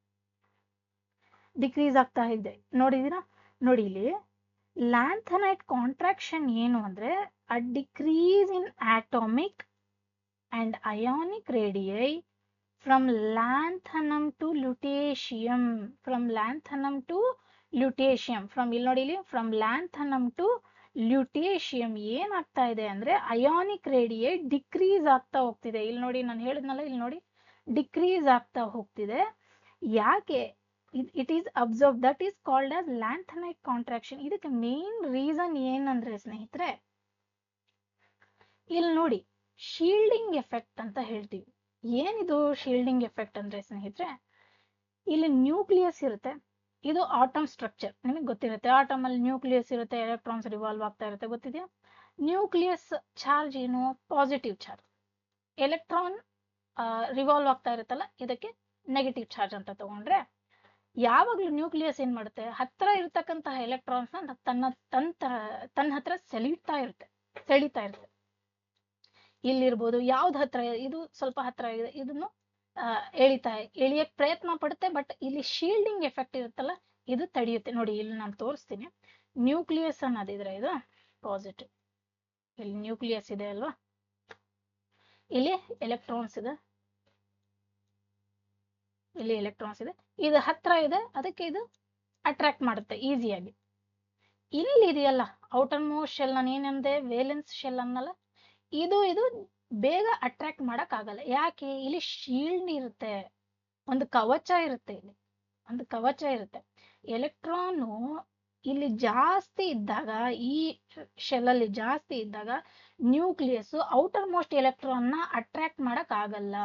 ಡಿಕ್ರೀಸ್ ಆಗ್ತಾ ಇದೆ, ನೋಡಿದೀರಾ? ನೋಡಿ ಇಲ್ಲಿ ಲ್ಯಾಂಥನೈಟ್ ಕಾಂಟ್ರಾಕ್ಷನ್ ಏನು ಅಂದ್ರೆ a decrease in atomic and ionic radii from lanthanum to lutetium. ಇಲ್ಲಿ ನೋಡಿ, ಇಲ್ಲಿ ಫ್ರಮ್ ಲ್ಯಾಂಥನಮ್ ಟು ಲ್ಯುಟೇಷಿಯಂ ಏನಾಗ್ತಾ ಇದೆ ಅಂದ್ರೆ ಅಯಾನಿಕ್ ರೇಡಿಯೇ ಡಿಕ್ರೀಸ್ ಆಗ್ತಾ ಹೋಗ್ತಿದೆ. ಇಲ್ಲಿ ನೋಡಿ, ನಾನು ಹೇಳಿದ್ನಲ್ಲ, ಇಲ್ಲಿ ನೋಡಿ ಡಿಕ್ರೀಸ್ ಆಗ್ತಾ ಹೋಗ್ತಿದೆ. ಯಾಕೆ? It is observe, that is called as lanthanide contraction. ಇದಕ್ಕೆ ಮೇನ್ ರೀಸನ್ ಏನಂದ್ರೆ ಸ್ನೇಹಿತರೆ, ಇಲ್ಲಿ ನೋಡಿ ಶೀಲ್ಡಿಂಗ್ ಎಫೆಕ್ಟ್ ಅಂತ ಹೇಳ್ತೀವಿ. ಏನಿದು ಶೀಲ್ಡಿಂಗ್ ಎಫೆಕ್ಟ್ ಅಂದ್ರೆ ಸ್ನೇಹಿತರೆ, ಇಲ್ಲಿ ನ್ಯೂಕ್ಲಿಯಸ್ ಇರುತ್ತೆ, ಇದು ಆಟಮ್ ಸ್ಟ್ರಕ್ಚರ್ ನಿಮಗೆ ಗೊತ್ತಿರುತ್ತೆ. ಆಟಮ್ ಅಲ್ಲಿ ನ್ಯೂಕ್ಲಿಯಸ್ ಇರುತ್ತೆ, ಎಲೆಕ್ಟ್ರಾನ್ಸ್ ರಿವಾಲ್ವ್ ಆಗ್ತಾ ಇರುತ್ತೆ, ಗೊತ್ತಿದೆಯಾ? ನ್ಯೂಕ್ಲಿಯಸ್ ಚಾರ್ಜ್ ಏನು? Positive charge. ಎಲೆಕ್ಟ್ರಾನ್ ರಿವಾಲ್ವ್ ಆಗ್ತಾ ಇರುತ್ತಲ್ಲ, ಇದಕ್ಕೆ ನೆಗೆಟಿವ್ ಚಾರ್ಜ್ ಅಂತ ತಗೊಂಡ್ರೆ, ಯಾವಾಗ್ಲೂ ನ್ಯೂಕ್ಲಿಯಸ್ ಏನ್ ಮಾಡುತ್ತೆ, ಹತ್ರ ಇರ್ತಕ್ಕಂತಹ ಎಲೆಕ್ಟ್ರಾನ್ಸ್ ತನ್ನ ಹತ್ರ ಸೆಳೀತಾ ಇರುತ್ತೆ. ಇಲ್ಲಿರ್ಬೋದು, ಯಾವ್ದು ಹತ್ರ, ಇದು ಸ್ವಲ್ಪ ಹತ್ರ ಇದೆ, ಇದನ್ನು ಎಳಿಯಕ್ ಪ್ರಯತ್ನ ಪಡುತ್ತೆ. ಬಟ್ ಇಲ್ಲಿ ಶೀಲ್ಡಿಂಗ್ ಎಫೆಕ್ಟ್ ಇರುತ್ತಲ್ಲ, ಇದು ತಡೆಯುತ್ತೆ. ನೋಡಿ, ಇಲ್ಲಿ ನಾನು ತೋರಿಸ್ತೀನಿ. ನ್ಯೂಕ್ಲಿಯಸ್ ಅನ್ನೋದಿದ್ರೆ ಇದು ಪಾಸಿಟಿವ್, ಇಲ್ಲಿ ನ್ಯೂಕ್ಲಿಯಸ್ ಇದೆ ಅಲ್ವಾ, ಇಲ್ಲಿ ಎಲೆಕ್ಟ್ರಾನ್ಸ್ ಇದೆ, ಇದು ಹತ್ರ ಇದೆ, ಅದಕ್ಕೆ ಇದು ಅಟ್ರಾಕ್ಟ್ ಮಾಡುತ್ತೆ ಈಸಿಯಾಗಿ. ಇಲ್ಲಿ ಇದೆಯಲ್ಲ ಔಟರ್ ಮೋಸ್ಟ್ ಶೆಲ್, ನಾನು ಏನಂದೆ ವೇಲೆನ್ಸ್ ಶೆಲ್ ಅನ್ನಲ್ಲ, ಇದು ಬೇಗ ಅಟ್ರಾಕ್ಟ್ ಮಾಡಕ್ ಆಗಲ್ಲ. ಯಾಕೆ? ಇಲ್ಲಿ ಶೀಲ್ಡ್ ಇರುತ್ತೆ, ಒಂದು ಕವಚ ಇರುತ್ತೆ. ಎಲೆಕ್ಟ್ರಾನು ಇಲ್ಲಿ ಜಾಸ್ತಿ ಇದ್ದಾಗ, ಈ ಶೆಲ್ ಅಲ್ಲಿ ಜಾಸ್ತಿ ಇದ್ದಾಗ ನ್ಯೂಕ್ಲಿಯಸ್ ಔಟರ್ ಮೋಸ್ಟ್ ಎಲೆಕ್ಟ್ರಾನ್ ನ ಅಟ್ರಾಕ್ಟ್ ಮಾಡಕ್ ಆಗಲ್ಲ.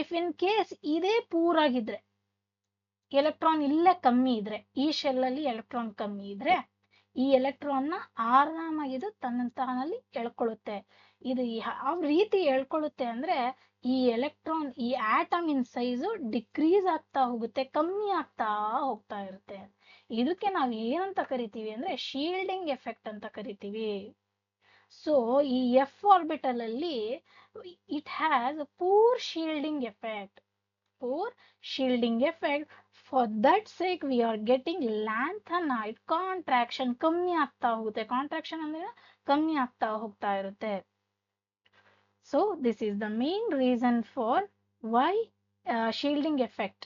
ಇಫ್ ಇನ್ ಕೇಸ್ ಇದೇ ಪೂರಾಗಿದ್ರೆ, ಎಲೆಕ್ಟ್ರಾನ್ ಇಲ್ಲೇ ಕಮ್ಮಿ ಇದ್ರೆ, ಈ ಶೆಲ್ ಅಲ್ಲಿ ಎಲೆಕ್ಟ್ರಾನ್ ಕಮ್ಮಿ ಇದ್ರೆ, ಈ ಎಲೆಕ್ಟ್ರಾನ್ ನ ಆರಾಮಾಗಿ ಇದು ತನ್ನಂತಾನಲ್ಲಿ ಎಳ್ಕೊಳ್ಳುತ್ತೆ. ಇದು ಯಾವ ರೀತಿ ಎಳ್ಕೊಳ್ಳುತ್ತೆ ಅಂದ್ರೆ, ಈ ಎಲೆಕ್ಟ್ರಾನ್, ಈ ಆಟಮ್ ಇನ್ ಸೈಜು ಡಿಕ್ರೀಸ್ ಆಗ್ತಾ ಹೋಗುತ್ತೆ, ಕಮ್ಮಿ ಆಗ್ತಾ ಹೋಗ್ತಾ ಇರುತ್ತೆ. ಇದಕ್ಕೆ ನಾವು ಏನಂತ ಕರಿತೀವಿ ಅಂದ್ರೆ ಶೀಲ್ಡಿಂಗ್ ಎಫೆಕ್ಟ್ ಅಂತ ಕರಿತೀವಿ. ಸೊ ಈ ಎಫ್ ಆರ್ಬಿಟಲ್ ಅಲ್ಲಿ it has poor shielding effect. For that sake we are getting lanthanide contraction. ಕಮ್ಮಿ ಆಗ್ತಾ ಹೋಗುತ್ತೆ. ಕಾಂಟ್ರಾಕ್ಷನ್ ಅಂದ್ರೆ ಕಮ್ಮಿ ಆಗ್ತಾ ಹೋಗ್ತಾ ಇರುತ್ತೆ. So this is the main reason for why shielding effect.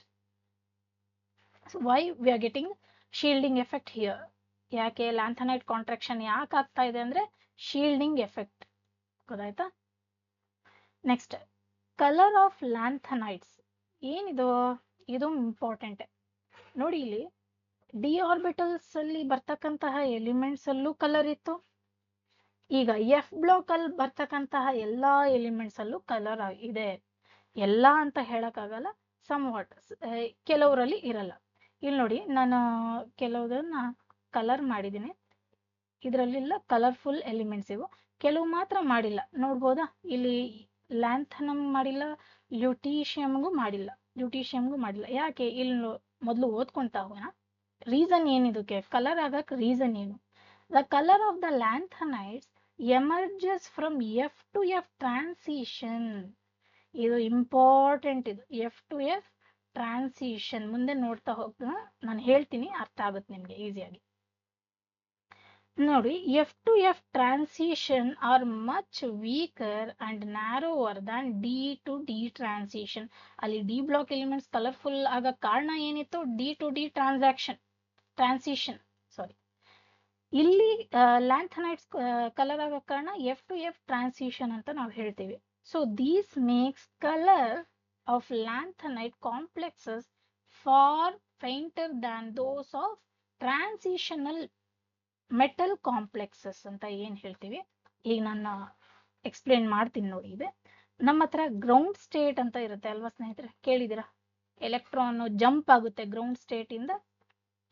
So why we are getting shielding effect here. ಯಾಕೆ lanthanide contraction ಯಾಕೆ ಆಗ್ತಾ ಇದೆ ಅಂದ್ರೆ ಶೀಲ್ಡಿಂಗ್ ಎಫೆಕ್ಟ್. ಗೊತ್ತಾಯ್ತಾ? ನೆಕ್ಸ್ಟ್, ಕಲರ್ ಆಫ್ ಲ್ಯಾಂಥನೈಡ್ಸ್ ಏನಿದು? ಇದು ಇಂಪಾರ್ಟೆಂಟ್. ನೋಡಿ, ಇಲ್ಲಿ ಡಿ ಆರ್ಬಿಟಲ್ಸ್ ಅಲ್ಲಿ ಬರ್ತಕ್ಕಂತಹ ಎಲಿಮೆಂಟ್ಸ್ ಅಲ್ಲೂ ಕಲರ್ ಇತ್ತು. ಈಗ ಎಫ್ ಬ್ಲಾಕ್ ಅಲ್ಲಿ ಬರ್ತಕ್ಕಂತಹ ಎಲ್ಲಾ ಎಲಿಮೆಂಟ್ಸ್ ಅಲ್ಲೂ ಕಲರ್ ಇದೆ. ಎಲ್ಲ ಅಂತ ಹೇಳಕ್ಕಾಗಲ್ಲ, ಸಮ್ ವಾಟ್, ಕೆಲವರಲ್ಲಿ ಇರಲ್ಲ. ಇಲ್ಲಿ ನೋಡಿ, ನಾನು ಕೆಲವುದನ್ನ ಕಲರ್ ಮಾಡಿದ್ದೀನಿ, ಇದರಲ್ಲಿಲ್ಲ ಕಲರ್ಫುಲ್ ಎಲಿಮೆಂಟ್ಸ್ ಇವು. ಕೆಲವು ಮಾತ್ರ ಮಾಡಿಲ್ಲ, ನೋಡ್ಬೋದಾ? ಇಲ್ಲಿ ಲ್ಯಾಂಥನಮ್ ಮಾಡಿಲ್ಲ, ಲ್ಯುಟೀಷಿಯಂಗೂ ಮಾಡಿಲ್ಲ. ಯಾಕೆ? ಇಲ್ಲಿ ಮೊದಲು ಓದ್ಕೊಂತಾ ಹೋಗೋಣ. ರೀಸನ್ ಏನಿದಕ್ಕೆ ಕಲರ್ ಆಗಕ್ ರೀಸನ್ ಏನು? The colour of the lanthanides emerges from F to F transition. ಇದು ಇಂಪಾರ್ಟೆಂಟ್. ಇದು ಎಫ್ ಟು ಎಫ್ ಟ್ರಾನ್ಸಿಷನ್. ಮುಂದೆ ನೋಡ್ತಾ ಹೋಗೋಣ, ನಾನು ಹೇಳ್ತೀನಿ, ಅರ್ಥ ಆಗುತ್ತೆ ನಿಮ್ಗೆ ಈಸಿಯಾಗಿ. ನೋಡಿ, F to F transition are much weaker and narrower than D to D transition. ಅಲ್ಲಿ ಡಿ ಬ್ಲಾಕ್ ಎಲಿಮೆಂಟ್ಸ್ ಕಲರ್ಫುಲ್ ಆಗ ಕಾರಣ ಏನಿತ್ತು? D to D transition. ಇಲ್ಲಿ ಲ್ಯಾಂಥನೈಡ್ಸ್ ಕಲರ್ ಆಗೋ ಕಾರಣ ಎಫ್ ಟು ಎಫ್ ಟ್ರಾನ್ಸಿಷನ್ ಅಂತ ನಾವು ಹೇಳ್ತೀವಿ. So these makes colour of lanthanide complexes far fainter than those of transitional metal complexes ಅಂತ ಏನ್ ಹೇಳ್ತೀವಿ. ಈಗ ನಾನು ಎಕ್ಸ್ಪ್ಲೇನ್ ಮಾಡ್ತೀನಿ ನೋಡಿ. ಇದೆ ನಮ್ಮ ಹತ್ರ ಗ್ರೌಂಡ್ ಸ್ಟೇಟ್ ಅಂತ ಇರುತ್ತೆ ಅಲ್ವಾ ಸ್ನೇಹಿತರೆ, ಕೇಳಿದಿರಾ? ಎಲೆಕ್ಟ್ರಾನ್ ಜಂಪ್ ಆಗುತ್ತೆ ಗ್ರೌಂಡ್ ಸ್ಟೇಟ್ ಇಂದ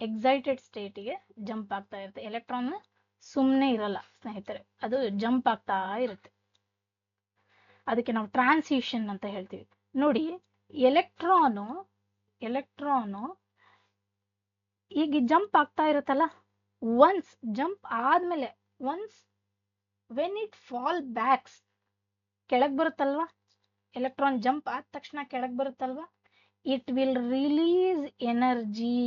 ಎಕ್ಸೈಟೆಡ್ ಸ್ಟೇಟಿಗೆ ಜಂಪ್ ಆಗ್ತಾ ಇರುತ್ತೆ. ಎಲೆಕ್ಟ್ರಾನ್ ಸುಮ್ಮನೆ ಇರಲ್ಲ ಸ್ನೇಹಿತರೆ, ಅದು ಜಂಪ್ ಆಗ್ತಾ ಇರುತ್ತೆ. ಅದಕ್ಕೆ ನಾವು ಟ್ರಾನ್ಸಿಷನ್ ಅಂತ ಹೇಳ್ತೀವಿ. ನೋಡಿ, ಎಲೆಕ್ಟ್ರಾನು ಈಗ ಜಂಪ್ ಆಗ್ತಾ ಇರುತ್ತಲ್ಲ, ಒನ್ಸ್ ಜಂಪ್ ಆದ್ಮೇಲೆ, ವೆನ್ ಇಟ್ ಫಾಲ್ ಬ್ಯಾಕ್ಸ್, ಕೆಳಗ್ ಬರುತ್ತಲ್ವಾ, ಎಲೆಕ್ಟ್ರಾನ್ ಜಂಪ್ ಆದ ತಕ್ಷಣ ಕೆಳಗ್ ಬರುತ್ತಲ್ವಾ, ಇಟ್ ವಿಲ್ ರಿಲೀಸ್ ಎನರ್ಜಿ.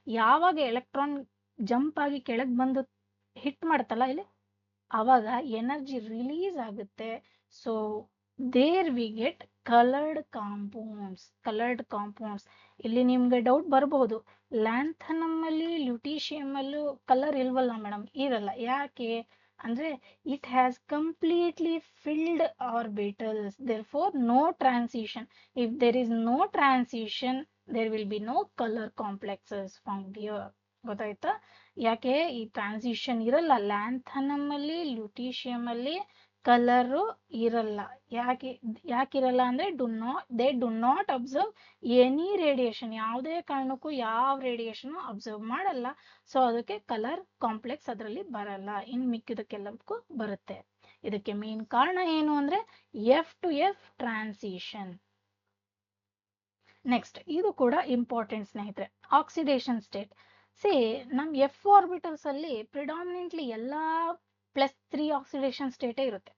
ಯಾವಾಗ ಎಲೆಕ್ಟ್ರಾನ್ ಜಂಪ್ ಆಗಿ ಕೆಳಗೆ ಬಂದು ಹಿಟ್ ಮಾಡ್ತಲ್ಲ ಇಲ್ಲಿ, ಅವಾಗ ಎನರ್ಜಿ ರಿಲೀಸ್ ಆಗುತ್ತೆ. So there we get coloured compounds. ಇಲ್ಲಿ ನಿಮ್ಗೆ ಡೌಟ್ ಬರಬಹುದು, ಲ್ಯಾಂಥನಮ್ ಅಲ್ಲಿ ಲ್ಯೂಟೀಷಿಯಂ ಅಲ್ಲೂ ಕಲರ್ ಇಲ್ವಲ್ಲ ಮೇಡಮ್? ಇರಲ್ಲ. ಯಾಕೆ ಅಂದ್ರೆ it has completely filled orbitals, therefore no transition. If there is no transition, there will be no color complexes found here. ಗೊತ್ತಾಯ್ತಾ? ಯಾಕೆ ಈ ಟ್ರಾನ್ಸಿಷನ್ ಇರಲ್ಲ ಲ್ಯಾಂಥನಮ್ ಅಲ್ಲಿ ಲ್ಯೂಟೀಷಿಯಂ ಅಲ್ಲಿ, ಕಲರು ಇರಲ್ಲ. ಯಾಕಿರಲ್ಲ ಅಂದ್ರೆ they do not observe any radiation, ಯಾವುದೇ ಕಾರಣಕ್ಕೂ ಯಾವ ರೇಡಿಯೇಷನ್ ಅಬ್ಸರ್ವ್ ಮಾಡಲ್ಲ. ಸೊ ಅದಕ್ಕೆ ಕಲರ್ ಕಾಂಪ್ಲೆಕ್ಸ್ ಅದರಲ್ಲಿ ಬರಲ್ಲ. ಇನ್ ಮಿಕ್ಕಿದಕ್ಕೆಲ್ಲಕ್ಕೂ ಬರುತ್ತೆ. ಇದಕ್ಕೆ ಮೇನ್ ಕಾರಣ ಏನು ಅಂದ್ರೆ F to F transition. Next ಇದು ಕೂಡ ಇಂಪಾರ್ಟೆಂಟ್ ಸ್ನೇಹಿತರೆ, ಆಕ್ಸಿಡೇಷನ್ ಸ್ಟೇಟ್. ಸಿ ನಮ್ ಎಫ್ ಆರ್ಬಿಟಲ್ಸ್ ಅಲ್ಲಿ ಪ್ರಿಡಾಮಿನೆಂಟ್ಲಿ ಎಲ್ಲಾ +3 ಆಕ್ಸಿಡೇಷನ್ ಸ್ಟೇಟೇ ಇರುತ್ತೆ.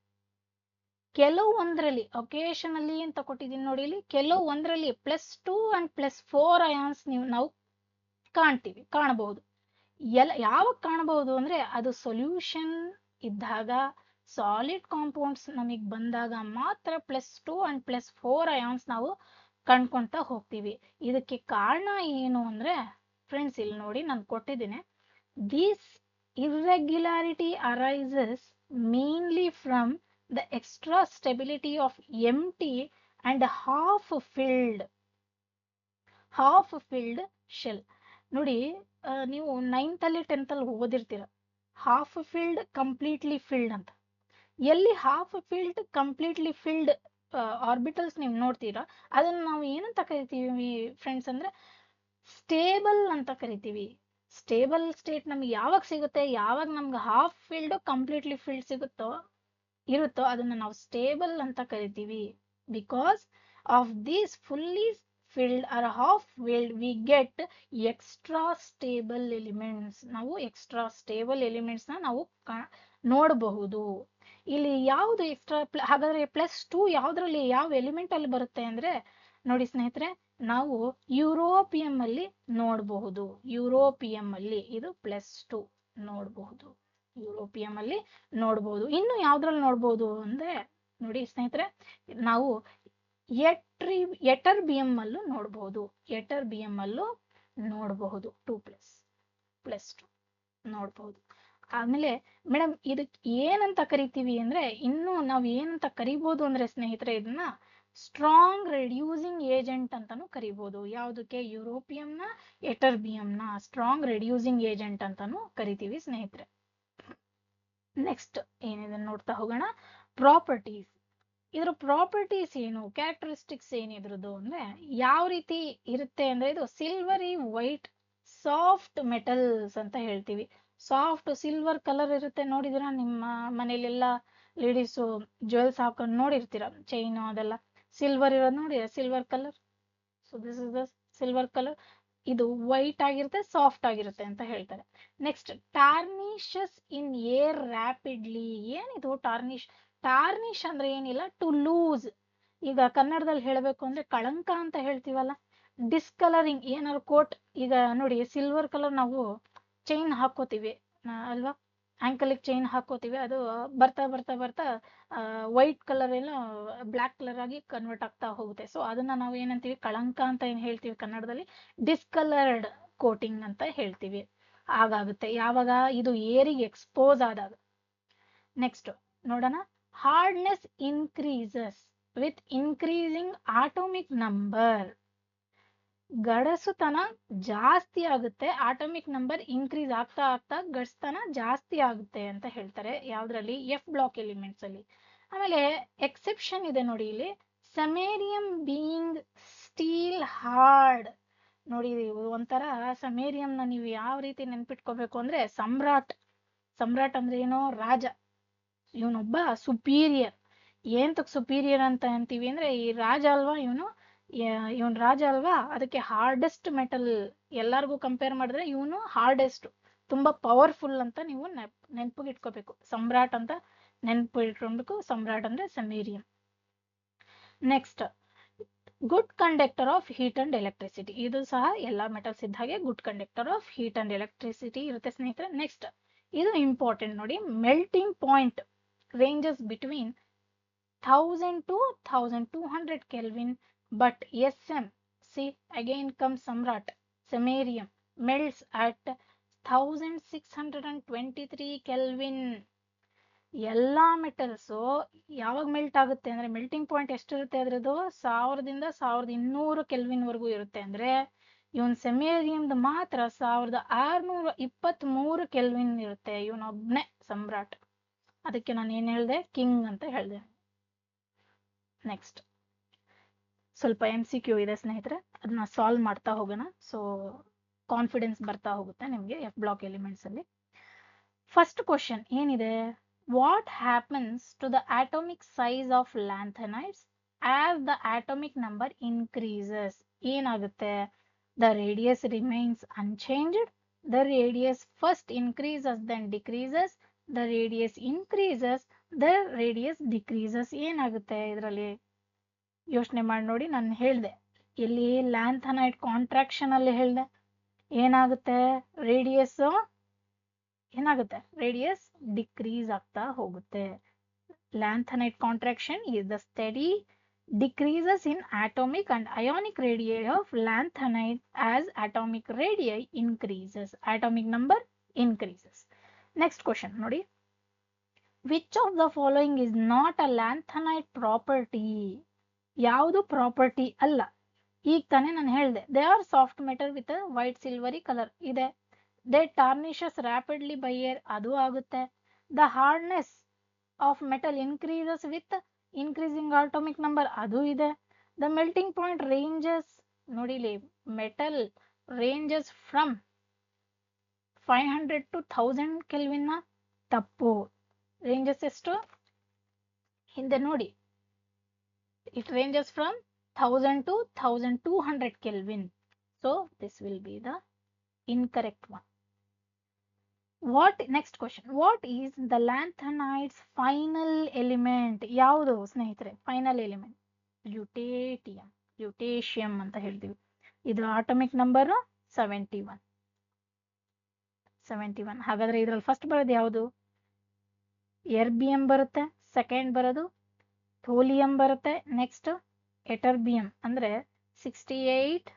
ಕೆಲವೊಂದರಲ್ಲಿ ಒಕೇಶನಲ್ಲಿ ಅಂತ ಕೊಟ್ಟಿದ್ದೀನಿ ನೋಡಿ ಇಲ್ಲಿ, ಕೆಲವೊಂದರಲ್ಲಿ +2 ಅಂಡ್ +4 ಅಯಾನ್ಸ್ ನಾವು ಕಾಣಬಹುದು. ಯಾವಾಗ ಕಾಣಬಹುದು ಅಂದ್ರೆ ಅದು ಸೊಲ್ಯೂಷನ್ ಇದ್ದಾಗ, ಸಾಲಿಡ್ ಕಾಂಪೌಂಡ್ಸ್ ನಮಗೆ ಬಂದಾಗ ಮಾತ್ರ +2 ಅಂಡ್ +4 ಅಯಾನ್ಸ್ ನಾವು ಕಂಡ್ಕೊಂತ ಹೋಗ್ತೀವಿ. ಇದಕ್ಕೆ ಕಾರಣ ಏನು ಅಂದ್ರೆ ಫ್ರೆಂಡ್ಸ್ ಇಲ್ಲಿ ನೋಡಿ ನಾನು ಕೊಟ್ಟಿದ್ದೀನಿ, this irregularity arises mainly from the extra stability of empty and half filled shell. ನೋಡಿ ನೀವು 9th ಅಲ್ಲಿ 10th ಅಲ್ಲಿ ಓದಿರ್ತೀರ, ಹಾಫ್ ಫಿಲ್ಡ್ ಕಂಪ್ಲೀಟ್ಲಿ ಫಿಲ್ಡ್ ಅಂತ. ಎಲ್ಲಿ half filled completely filled orbitals ನೀವು ನೋಡ್ತೀರಾ, ಅದನ್ನ ನಾವು ಏನಂತ ಕರಿತೀವಿ ಫ್ರೆಂಡ್ಸ್ ಅಂದ್ರೆ ಸ್ಟೇಬಲ್ ಅಂತ ಕರಿತೀವಿ. ಸ್ಟೇಬಲ್ ಸ್ಟೇಟ್ ನಮ್ಗೆ ಯಾವಾಗ ಸಿಗುತ್ತೆ, ಯಾವಾಗ ನಮ್ಗೆ ಹಾಫ್ ಫಿಲ್ಡ್ ಕಂಪ್ಲೀಟ್ಲಿ ಫಿಲ್ಡ್ ಇರುತ್ತೋ ಅದನ್ನ ನಾವು ಸ್ಟೇಬಲ್ ಅಂತ ಕರಿತೀವಿ. Because of these fully filled or half filled we get extra stable elements. ನಾವು ಎಕ್ಸ್ಟ್ರಾ ಸ್ಟೇಬಲ್ ಎಲಿಮೆಂಟ್ಸ್ ನಾವು ನೋಡಬಹುದು. ಇಲ್ಲಿ ಯಾವ್ದು ಎಕ್ಸ್ಟ್ರಾ? ಹಾಗಾದ್ರೆ +2 ಯಾವ್ದ್ರಲ್ಲಿ, ಯಾವ ಎಲಿಮೆಂಟ್ ಅಲ್ಲಿ ಬರುತ್ತೆ ಅಂದ್ರೆ ನೋಡಿ ಸ್ನೇಹಿತರೆ, ನಾವು ಯುರೋಪಿಯಂ ಅಲ್ಲಿ ನೋಡಬಹುದು. ಯುರೋಪಿಯಂ ಅಲ್ಲಿ ಇದು +2 ನೋಡಬಹುದು. ಯುರೋಪಿಯಂ ಅಲ್ಲಿ ನೋಡಬಹುದು. ಇನ್ನು ಯಾವ್ದ್ರಲ್ಲಿ ನೋಡಬಹುದು ಅಂದ್ರೆ ನೋಡಿ ಸ್ನೇಹಿತರೆ, ನಾವು ಎಟರ್ಬಿಯಂ ಅಲ್ಲೂ ನೋಡಬಹುದು. ಎಟರ್ಬಿಯಂ ಅಲ್ಲೂ ನೋಡಬಹುದು 2+2 ನೋಡಬಹುದು. ಆಮೇಲೆ ಮೇಡಮ್ ಇದಕ್ಕೆ ಏನಂತ ಕರಿತೀವಿ ಅಂದ್ರೆ, ಇನ್ನು ನಾವು ಏನಂತ ಕರಿಬಹುದು ಅಂದ್ರೆ ಸ್ನೇಹಿತರೆ, ಇದನ್ನ ಸ್ಟ್ರಾಂಗ್ ರೆಡ್ಯೂಸಿಂಗ್ ಏಜೆಂಟ್ ಅಂತಾನು ಕರಿಬಹುದು. ಯಾವುದಕ್ಕೆ? ಯುರೋಪಿಯಂನ ಎಟರ್ಬಿಯಂನ ಸ್ಟ್ರಾಂಗ್ ರೆಡ್ಯೂಸಿಂಗ್ ಏಜೆಂಟ್ ಅಂತಾನು ಕರಿತೀವಿ ಸ್ನೇಹಿತರೆ. ನೆಕ್ಸ್ಟ್ ಏನಿದೆ ನೋಡ್ತಾ ಹೋಗೋಣ, ಪ್ರಾಪರ್ಟೀಸ್. ಇದ್ರ ಪ್ರಾಪರ್ಟೀಸ್ ಏನು, ಕ್ಯಾರೆಕ್ಟರಿಸ್ಟಿಕ್ಸ್ ಏನಿದ್ರದ್ದು ಅಂದ್ರೆ ಯಾವ ರೀತಿ ಇರುತ್ತೆ ಅಂದ್ರೆ, ಇದು ಸಿಲ್ವರಿ ವೈಟ್ ಸಾಫ್ಟ್ ಮೆಟಲ್ಸ್ ಅಂತ ಹೇಳ್ತೀವಿ. ಸಾಫ್ಟ್ ಸಿಲ್ವರ್ ಕಲರ್ ಇರುತ್ತೆ. ನೋಡಿದಿರಾ ನಿಮ್ಮ ಮನೇಲೆಲ್ಲ ಲೇಡೀಸು ಜ್ಯುವೆಲ್ಸ್ ಹಾಕೊಂಡು ನೋಡಿರ್ತೀರ, ಚೈನ್ ಅದೆಲ್ಲ ಸಿಲ್ವರ್ ಇರೋದು ನೋಡಿ, silver colour. So this is the silver colour. ಇದು ವೈಟ್ ಆಗಿರುತ್ತೆ, ಸಾಫ್ಟ್ ಆಗಿರುತ್ತೆ ಅಂತ ಹೇಳ್ತಾರೆ. Next ಟಾರ್ನಿಷಸ್ in air rapidly. ಏನಿದು ಟಾರ್ನಿಶ್? ಟಾರ್ನಿಶ್ ಅಂದ್ರೆ ಏನಿಲ್ಲ, ಟು ಲೂಸ್. ಈಗ ಕನ್ನಡದಲ್ಲಿ ಹೇಳಬೇಕು ಅಂದ್ರೆ ಕಳಂಕ ಅಂತ ಹೇಳ್ತೀವಲ್ಲ. ಡಿಸ್ಕಲರಿಂಗ್, ಏನಾದ್ರು ಕೋಟ್, ಈಗ ನೋಡಿ ಸಿಲ್ವರ್ ಕಲರ್ ನಾವು ಚೈನ್ ಹಾಕೋತೀವಿ ಅಲ್ವಾ, ಆಂಕಲಿಗೆ ಚೈನ್ ಹಾಕೋತೀವಿ, ಅದು ಬರ್ತಾ ಬರ್ತಾ ಬರ್ತಾ ವೈಟ್ ಕಲರ್ ಎಲ್ಲ ಬ್ಲ್ಯಾಕ್ ಕಲರ್ ಆಗಿ ಕನ್ವರ್ಟ್ ಆಗ್ತಾ ಹೋಗುತ್ತೆ. ಸೊ ಅದನ್ನ ನಾವು ಏನಂತೀವಿ, ಕಳಂಕ ಅಂತ ಏನ್ ಹೇಳ್ತೀವಿ ಕನ್ನಡದಲ್ಲಿ, ಡಿಸ್ಕಲರ್ಡ್ ಕೋಟಿಂಗ್ ಅಂತ ಹೇಳ್ತೀವಿ. ಹಾಗಾಗುತ್ತೆ ಯಾವಾಗ ಇದು ಏರಿಗೆ ಎಕ್ಸ್ಪೋಸ್ ಆದಾಗ. ನೆಕ್ಸ್ಟ್ ನೋಡೋಣ, hardness increases with increasing atomic number. ಗಡಸುತನ ಜಾಸ್ತಿ ಆಗುತ್ತೆ, ಆಟೋಮಿಕ್ ನಂಬರ್ ಇನ್ಕ್ರೀಸ್ ಆಗ್ತಾ ಆಗ್ತಾ ಗಡಸುತನ ಜಾಸ್ತಿ ಆಗುತ್ತೆ ಅಂತ ಹೇಳ್ತಾರೆ. ಯಾವ್ದ್ರಲ್ಲಿ? ಎಫ್ ಬ್ಲಾಕ್ ಎಲಿಮೆಂಟ್ಸ್ ಅಲ್ಲಿ. ಆಮೇಲೆ ಎಕ್ಸೆಪ್ಷನ್ ಇದೆ ನೋಡಿ ಇಲ್ಲಿ, ಸಮೇರಿಯಂ ಬೀಯಿಂಗ್ ಸ್ಟೀಲ್ ಹಾರ್ಡ್. ನೋಡಿ ಒಂಥರ ಸಮೇರಿಯಂನ ನೀವು ಯಾವ ರೀತಿ ನೆನ್ಪಿಟ್ಕೋಬೇಕು ಅಂದ್ರೆ, ಸಮ್ರಾಟ್ ಅಂದ್ರೆ ಏನೋ ರಾಜ, ಇವನೊಬ್ಬ ಸುಪೀರಿಯರ್. ಏಂತಕ್ ಸುಪೀರಿಯರ್ ಅಂತ ಅಂತೀವಿ ಅಂದ್ರೆ, ಈ ರಾಜ ಅಲ್ವಾ ಇವನ್ ರಾಜ ಅಲ್ವಾ, ಅದಕ್ಕೆ ಹಾರ್ಡೆಸ್ಟ್ ಮೆಟಲ್ ಎಲ್ಲಾರ್ಗು ಕಂಪೇರ್ ಮಾಡಿದ್ರೆ ಇವನು ಹಾರ್ಡೆಸ್ಟ್, ತುಂಬಾ ಪವರ್ಫುಲ್ ಅಂತ ನೀವು ನೆನ್ಪಿಗೆ ಇಟ್ಕೋಬೇಕು. ಸಮ್ರಾಟ್ ಅಂತ ನೆನ್ಪು ಇಟ್ಕೊಬೇಕು, ಸಮ್ರಾಟ್ ಅಂದ್ರೆ samarium. Next good conductor of heat and electricity. ಇದು ಸಹ ಎಲ್ಲ ಮೆಟಲ್ಸ್ ಇದ್ದ ಹಾಗೆ good conductor of heat and electricity ಇರುತ್ತೆ ಸ್ನೇಹಿತರೆ. ನೆಕ್ಸ್ಟ್ ಇದು ಇಂಪಾರ್ಟೆಂಟ್ ನೋಡಿ, melting point ranges between 1000 to 1200 Kelvin, but SM, see again comes Samrat, samarium melts at 1623 Kelvin. ಎಲ್ಲಾ ಮೆಟಲ್ಸು ಯಾವಾಗ ಮೆಲ್ಟ್ ಆಗುತ್ತೆ ಅಂದ್ರೆ ಮೆಲ್ಟಿಂಗ್ ಪಾಯಿಂಟ್ ಎಷ್ಟಿರುತ್ತೆ ಅದ್ರದ್ದು 1000 ದಿಂದ 1200 ಕೆಲ್ವಿನ್ ವರೆಗೂ ಇರುತ್ತೆ. ಅಂದ್ರೆ ಇವನ್ ಸೆಮೇರಿಯಮ್ದು ಮಾತ್ರ 1623 ಕೆಲ್ವಿನ್ ಇರುತ್ತೆ. ಇವನೊಬ್ನೇ ಸಮ್ರಾಟ್. ಅದಕ್ಕೆ ನಾನು ಏನ್ ಹೇಳ್ದೆ, ಕಿಂಗ್ ಅಂತ ಹೇಳ್ದೆ. ನೆಕ್ಸ್ಟ್ ಸ್ವಲ್ಪ MCQ ಇದೆ ಸ್ನೇಹಿತರೆ, ಅದನ್ನ ಸಾಲ್ವ್ ಮಾಡ್ತಾ ಹೋಗೋಣ. ಸೊ ಕಾನ್ಫಿಡೆನ್ಸ್ ಬರ್ತಾ ಹೋಗುತ್ತೆ ನಿಮ್ಗೆ F ಬ್ಲಾಕ್ ಎಲಿಮೆಂಟ್ಸ್ ಅಲ್ಲಿ. ಫಸ್ಟ್ ಕ್ವಶನ್ ಏನಿದೆ, what happens to the atomic size of lanthanides as the atomic number increases? ಏನಾಗುತ್ತೆ? The radius remains unchanged, the radius first increases then decreases, the radius increases, the radius decreases. ಏನಾಗುತ್ತೆ ಇದರಲ್ಲಿ? ಯೋಚನೆ ಮಾಡಿ ನೋಡಿ. ನಾನು ಹೇಳ್ದೆ ಇಲ್ಲಿ ಲ್ಯಾಂಥನೈಡ್ ಕಾಂಟ್ರಾಕ್ಷನ್ ಅಲ್ಲಿ ಹೇಳ್ದೆ ಏನಾಗುತ್ತೆ, ರೇಡಿಯಸ್ ಏನಾಗುತ್ತೆ, ರೇಡಿಯಸ್ ಡಿಕ್ರೀಸ್ ಆಗ್ತಾ ಹೋಗುತ್ತೆ. Lanthanide contraction is the steady decreases in atomic and ionic radii of lanthanide as atomic radii increases, atomic number increases. Next question ನೋಡಿ, which of the following is not a lanthanide property? ಯಾವುದು property ಅಲ್ಲ? ಈಗ ತಾನೇ ನಾನು ಹೇಳ್ದೆ they are soft metal with white silvery colour ಇದೆ. They tarnishes rapidly by air, ಅದು ಆಗುತ್ತೆ. The hardness of metal increases with increasing atomic number, ಅದು ಇದೆ. ದ ಮೆಲ್ಟಿಂಗ್ ಪಾಯಿಂಟ್ ರೇಂಜಸ್, ನೋಡಿಲಿ metal ranges from 500 to 1000 kelvin. ತಪ್ಪು. Ranges ಎಷ್ಟು? ಹಿಂದೆ ನೋಡಿ, it ranges from 1000 to 1200 Kelvin. So this will be the incorrect one. What, next question, what is the lanthanide's final element? ಯಾವುದು ಸ್ನೇಹಿತರೆ final element? ಲ್ಯೂಟೇಟಿಯಂ, ಲ್ಯೂಟೇಷಿಯಂ ಅಂತ ಹೇಳ್ತೀವಿ. ಇದು ಆಟೋಮಿಕ್ ನಂಬರ್ 71. ಹಾಗಾದ್ರೆ ಇದ್ರಲ್ಲಿ ಫಸ್ಟ್ ಬರೋದು ಯಾವುದು? ಎರ್ಬಿಯಂ ಬರುತ್ತೆ, ಸೆಕೆಂಡ್ ಬರೋದು ಥೋಲಿಯಂ ಬರುತ್ತೆ, ನೆಕ್ಸ್ಟ್ ಎಟರ್ಬಿಯಂ ಅಂದ್ರೆ 68,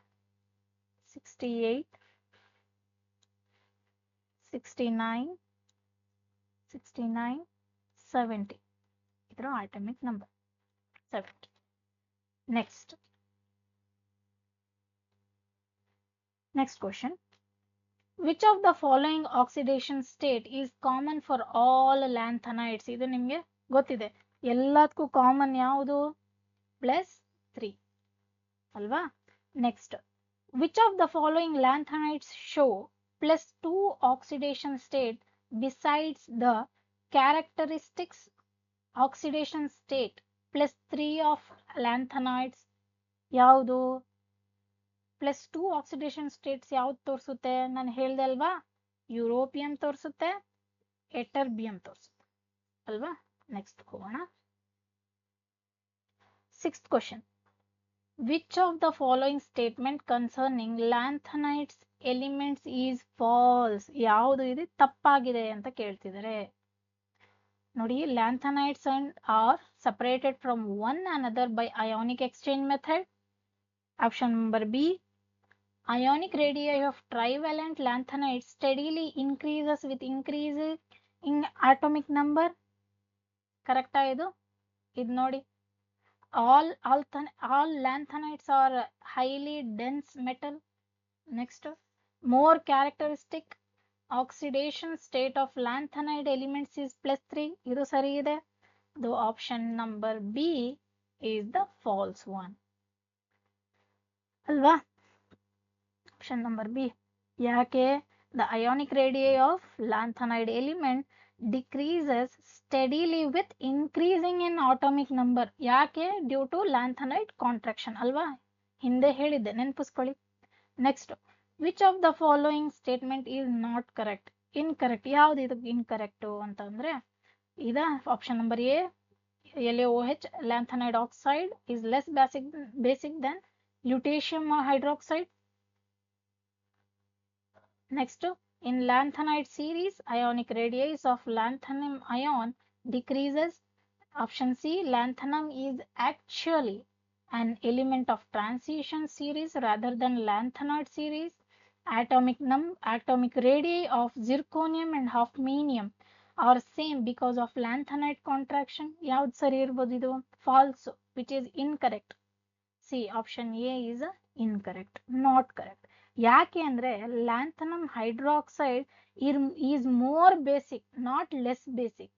69, 70 ಇದರ atomic number 70. Next question, which of the following oxidation state is common for all lanthanides? ಇದು ನಿಮ್ಗೆ ಗೊತ್ತಿದೆ, ಎಲ್ಲದಕ್ಕೂ ಕಾಮನ್ ಯಾವುದು? +3 ಅಲ್ವಾ? Next, which of the following lanthanides show +2 oxidation state besides the characteristics oxidation state +3 of lanthanides? ಯಾವುದು? +2 oxidation States ಯಾವ್ದು ತೋರಿಸುತ್ತೆ? ನಾನು ಹೇಳ್ದೆ ಅಲ್ವಾ, ಯುರೋಪಿಯಂ ತೋರಿಸುತ್ತೆ, ಎಟರ್ಬಿಯಂ ತೋರಿಸುತ್ತೆ ಅಲ್ವಾ? ನೆಕ್ಸ್ಟ್ ಹೋಗೋಣ. Sixth question, which of the following statement concerning lanthanides elements is false? ಯಾವುದು ಇದು ತಪ್ಪಾಗಿದೆ ಅಂತ ಕೇಳ್ತಿದ್ದಾರೆ. ನೋಡಿ, lanthanides R separated from one another by ionic exchange method. Option number B, ionic radii of trivalent lanthanides steadily increases with increase in atomic number. ಕರೆಕ್ಟಾ ಇದು? ಇದು ನೋಡಿ, all lanthanides are highly dense metal. Next, more characteristic oxidation state of lanthanide elements is +3. ಇದು ಸರಿ ಇದೆ. The option number B is the false one. ಅಲ್ವಾ? Option number B. ಯಾಕೆ? The ionic radii of lanthanide element decreases steadily with increasing in atomic number. ಯಾಕೆ? Due to lanthanide contraction ಅಲ್ವಾ? ಹಿಂದೆ ಹೇಳಿದ್ದೆ, ನೆನಪಿಸ್ಕೊಳ್ಳಿ. Next, which of the following statement is not correct? Incorrect. ಯಾವ್ದು ಇದು incorrect ಅಂತಂದ್ರೆ ಇದ option number A, LaOH, lanthanide oxide, is less basic than lutetium hydroxide. Next, in lanthanide series, ionic radius of lanthanum ion decreases. Option C, lanthanum is actually an element of transition series rather than lanthanide series. Atomic radii of zirconium and hafnium are same because of lanthanide contraction. ಯಾವ್ದು ಸರಿ ಇರ್ಬೋದು ಇದು? False, which is incorrect. C, option A is incorrect, not correct. ಯಾಕೆ ಅಂದ್ರೆ lanthanum hydroxide is more basic, not less basic.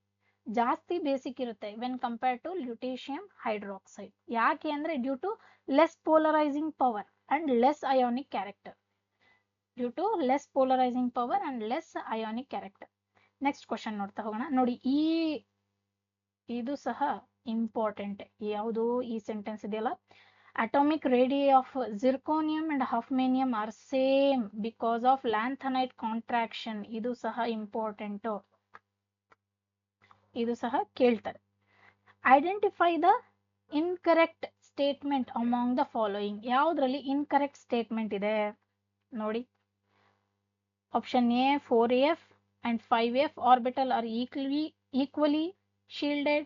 ಜಾಸ್ತಿ basic ಇರುತ್ತೆ when compared to lutetium hydroxide. ಯಾಕೆ ಅಂದ್ರೆ due to less polarising power and less ionic character. Due to less polarising power and less ionic character. Next question ನೋಡ್ತಾ ಹೋಗೋಣ. ನೋಡಿ, ಇದು ಸಹ important. ಯಾವುದು ಈ ಸೆಂಟೆನ್ಸ್ ಇದೆಯಲ್ಲ, atomic radii of zirconium and hafnium are same because of lanthanide contraction. ಇದು ಸಹ ಇಂಪಾರ್ಟೆಂಟ್, ಇದು ಸಹ ಕೇಳ್ತಾರೆ. Identify the incorrect statement among the following. ಯಾವುದ್ರಲ್ಲಿ ಇನ್ಕರೆಕ್ಟ್ ಸ್ಟೇಟ್ಮೆಂಟ್ ಇದೆ ನೋಡಿ. Option A, 4f and 5f orbital are equally shielded.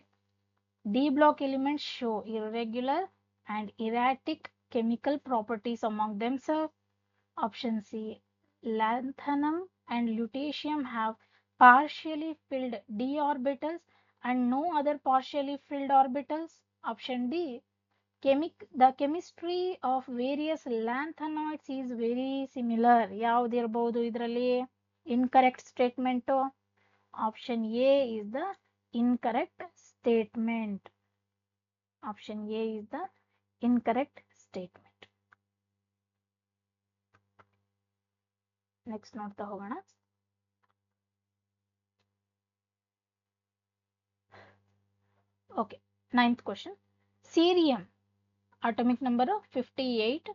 D block elements show irregular and erratic chemical properties among themselves. Option C, lanthanum and lutetium have partially filled d orbitals and no other partially filled orbitals. Option D, the chemistry of various lanthanoids is very similar. ಯಾವ್ದಿರಬಹುದು ಇದರಲ್ಲಿ incorrect statement? Option A is the incorrect statement. Option A is the incorrect statement. Next ನೋಡ್ತಾ ಹೋಗೋಣ. Okay, 9th question. Cerium, atomic number 58.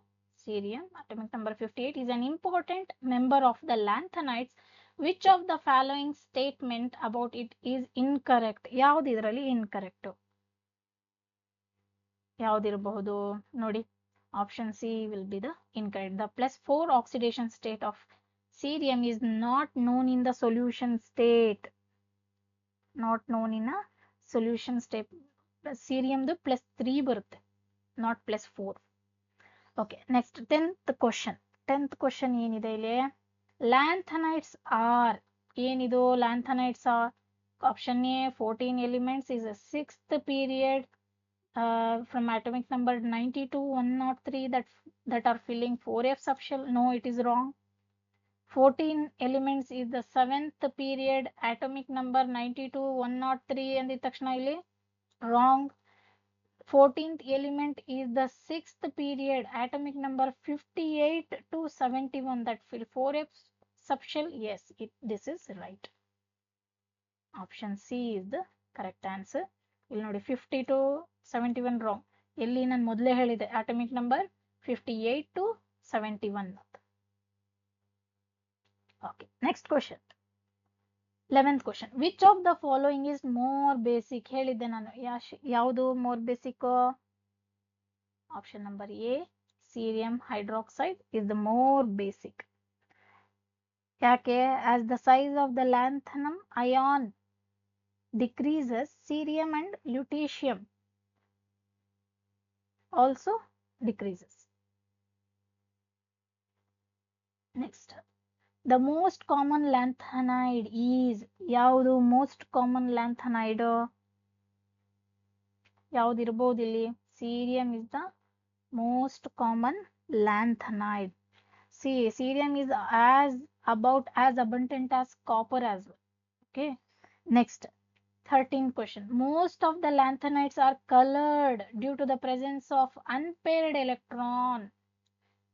Cerium, atomic number 58, is an important member of the lanthanides. Which of the following statement about it is incorrect? ಯಾವ್ದು ಇದರಲ್ಲಿ incorrect? ಯಾವ್ದಿರಬಹುದು ನೋಡಿ. Option C will be the incorrect. The +4 oxidation state of cerium is not known in the solution state. Not known in a solution state. Cerium ದು +3 ಬರುತ್ತೆ, not +4. Okay, next 10th question. 10th question ಏನಿದೆ ಇಲ್ಲಿ? Lanthanides are, ಏನಿದು lanthanides are? Option A, 14 elements is a 6th period from atomic number 90 to 103 that are filling 4f subshell. No, it is wrong. 14 elements is the 7th period, atomic number 90 to 103 ಅಂದಿದ ತಕ್ಷಣ ಇಲ್ಲಿ wrong. 14th element is the 6th period, atomic number 58 to 71 that fill 4f subshell. Yes, this is right. Option C is the correct answer. ಇಲ್ಲಿ ನೋಡಿ 50 to 71 wrong. ಎಲ್ಲಿ ನಾನು ಮೊದಲೇ ಹೇಳಿದೆ atomic number 58 to 71. Okay, next question. 11th question. Which of the following is more basic? ಹೇಳಿದ್ದೆ ನಾನು. ಯಾವುದು more basic? Option number A, cerium hydroxide is the more basic. ಯಾಕೆ? As the size of the lanthanum ion decreases, cerium and lutetium also decreases. Next, the most common lanthanide is, ಯಾವುದು most common lanthanide? ಯಾವ್ದಿರ್ಬೋದು ಇಲ್ಲಿ? Cerium is the most common lanthanide. See, cerium is about as abundant as copper as well. Okay, next 13th question. Most of the lanthanides are colored due to the presence of unpaired electron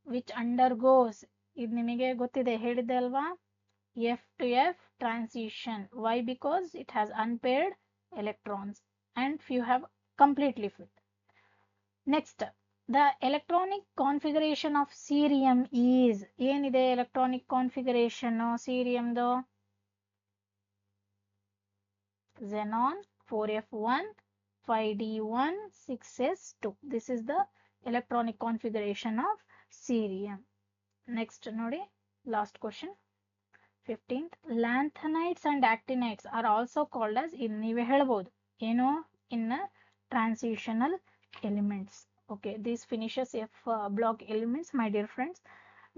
which undergoes, ಇದು ನಿಮಗೆ ಗೊತ್ತಿದೆ, ಹೇಳಿದೆ ಅಲ್ವಾ, F to F transition. Why? Because it has unpaired electrons and few have completely filled. Next, the electronic configuration of cerium is, ಏನಿದೆ electronic configuration cerium ದು? Xenon 4f1 5d1 6s2. This is the electronic configuration of cerium. Next ನೋಡಿ, last question. 15th, lanthanides and actinides are also called as, ನೀವೇ ಹೇಳ್ಬೋದು ಏನು, in transitional elements. Okay, this finishes F block elements, my dear friends.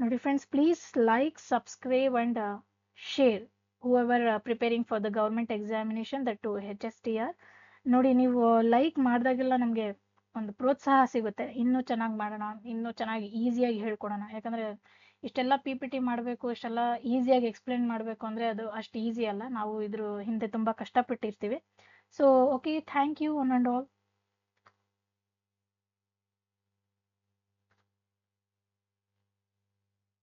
ನೋಡಿ friends, please like, subscribe and share whoever preparing for the government examination, that to HSTR. ನೋಡಿ, ನೀವು like ಮಾಡಿದಾಗೆಲ್ಲ ನಮಗೆ ಒಂದು ಪ್ರೋತ್ಸಾಹ ಸಿಗುತ್ತೆ, ಇನ್ನೂ ಚೆನ್ನಾಗಿ ಮಾಡೋಣ, ಇನ್ನೂ ಚೆನ್ನಾಗಿ ಈಸಿಯಾಗಿ ಹೇಳ್ಕೊಡೋಣ. ಯಾಕಂದರೆ ಇಷ್ಟೆಲ್ಲ PPT ಮಾಡಬೇಕು, ಇಷ್ಟೆಲ್ಲ ಈಸಿಯಾಗಿ ಎಕ್ಸ್ಪ್ಲೇನ್ ಮಾಡಬೇಕು ಅಂದರೆ ಅದು ಅಷ್ಟು ಈಸಿ ಅಲ್ಲ. ನಾವು ಇದ್ರ ಹಿಂದೆ ತುಂಬ ಕಷ್ಟಪಟ್ಟಿರ್ತೀವಿ. So okay, thank you one and all.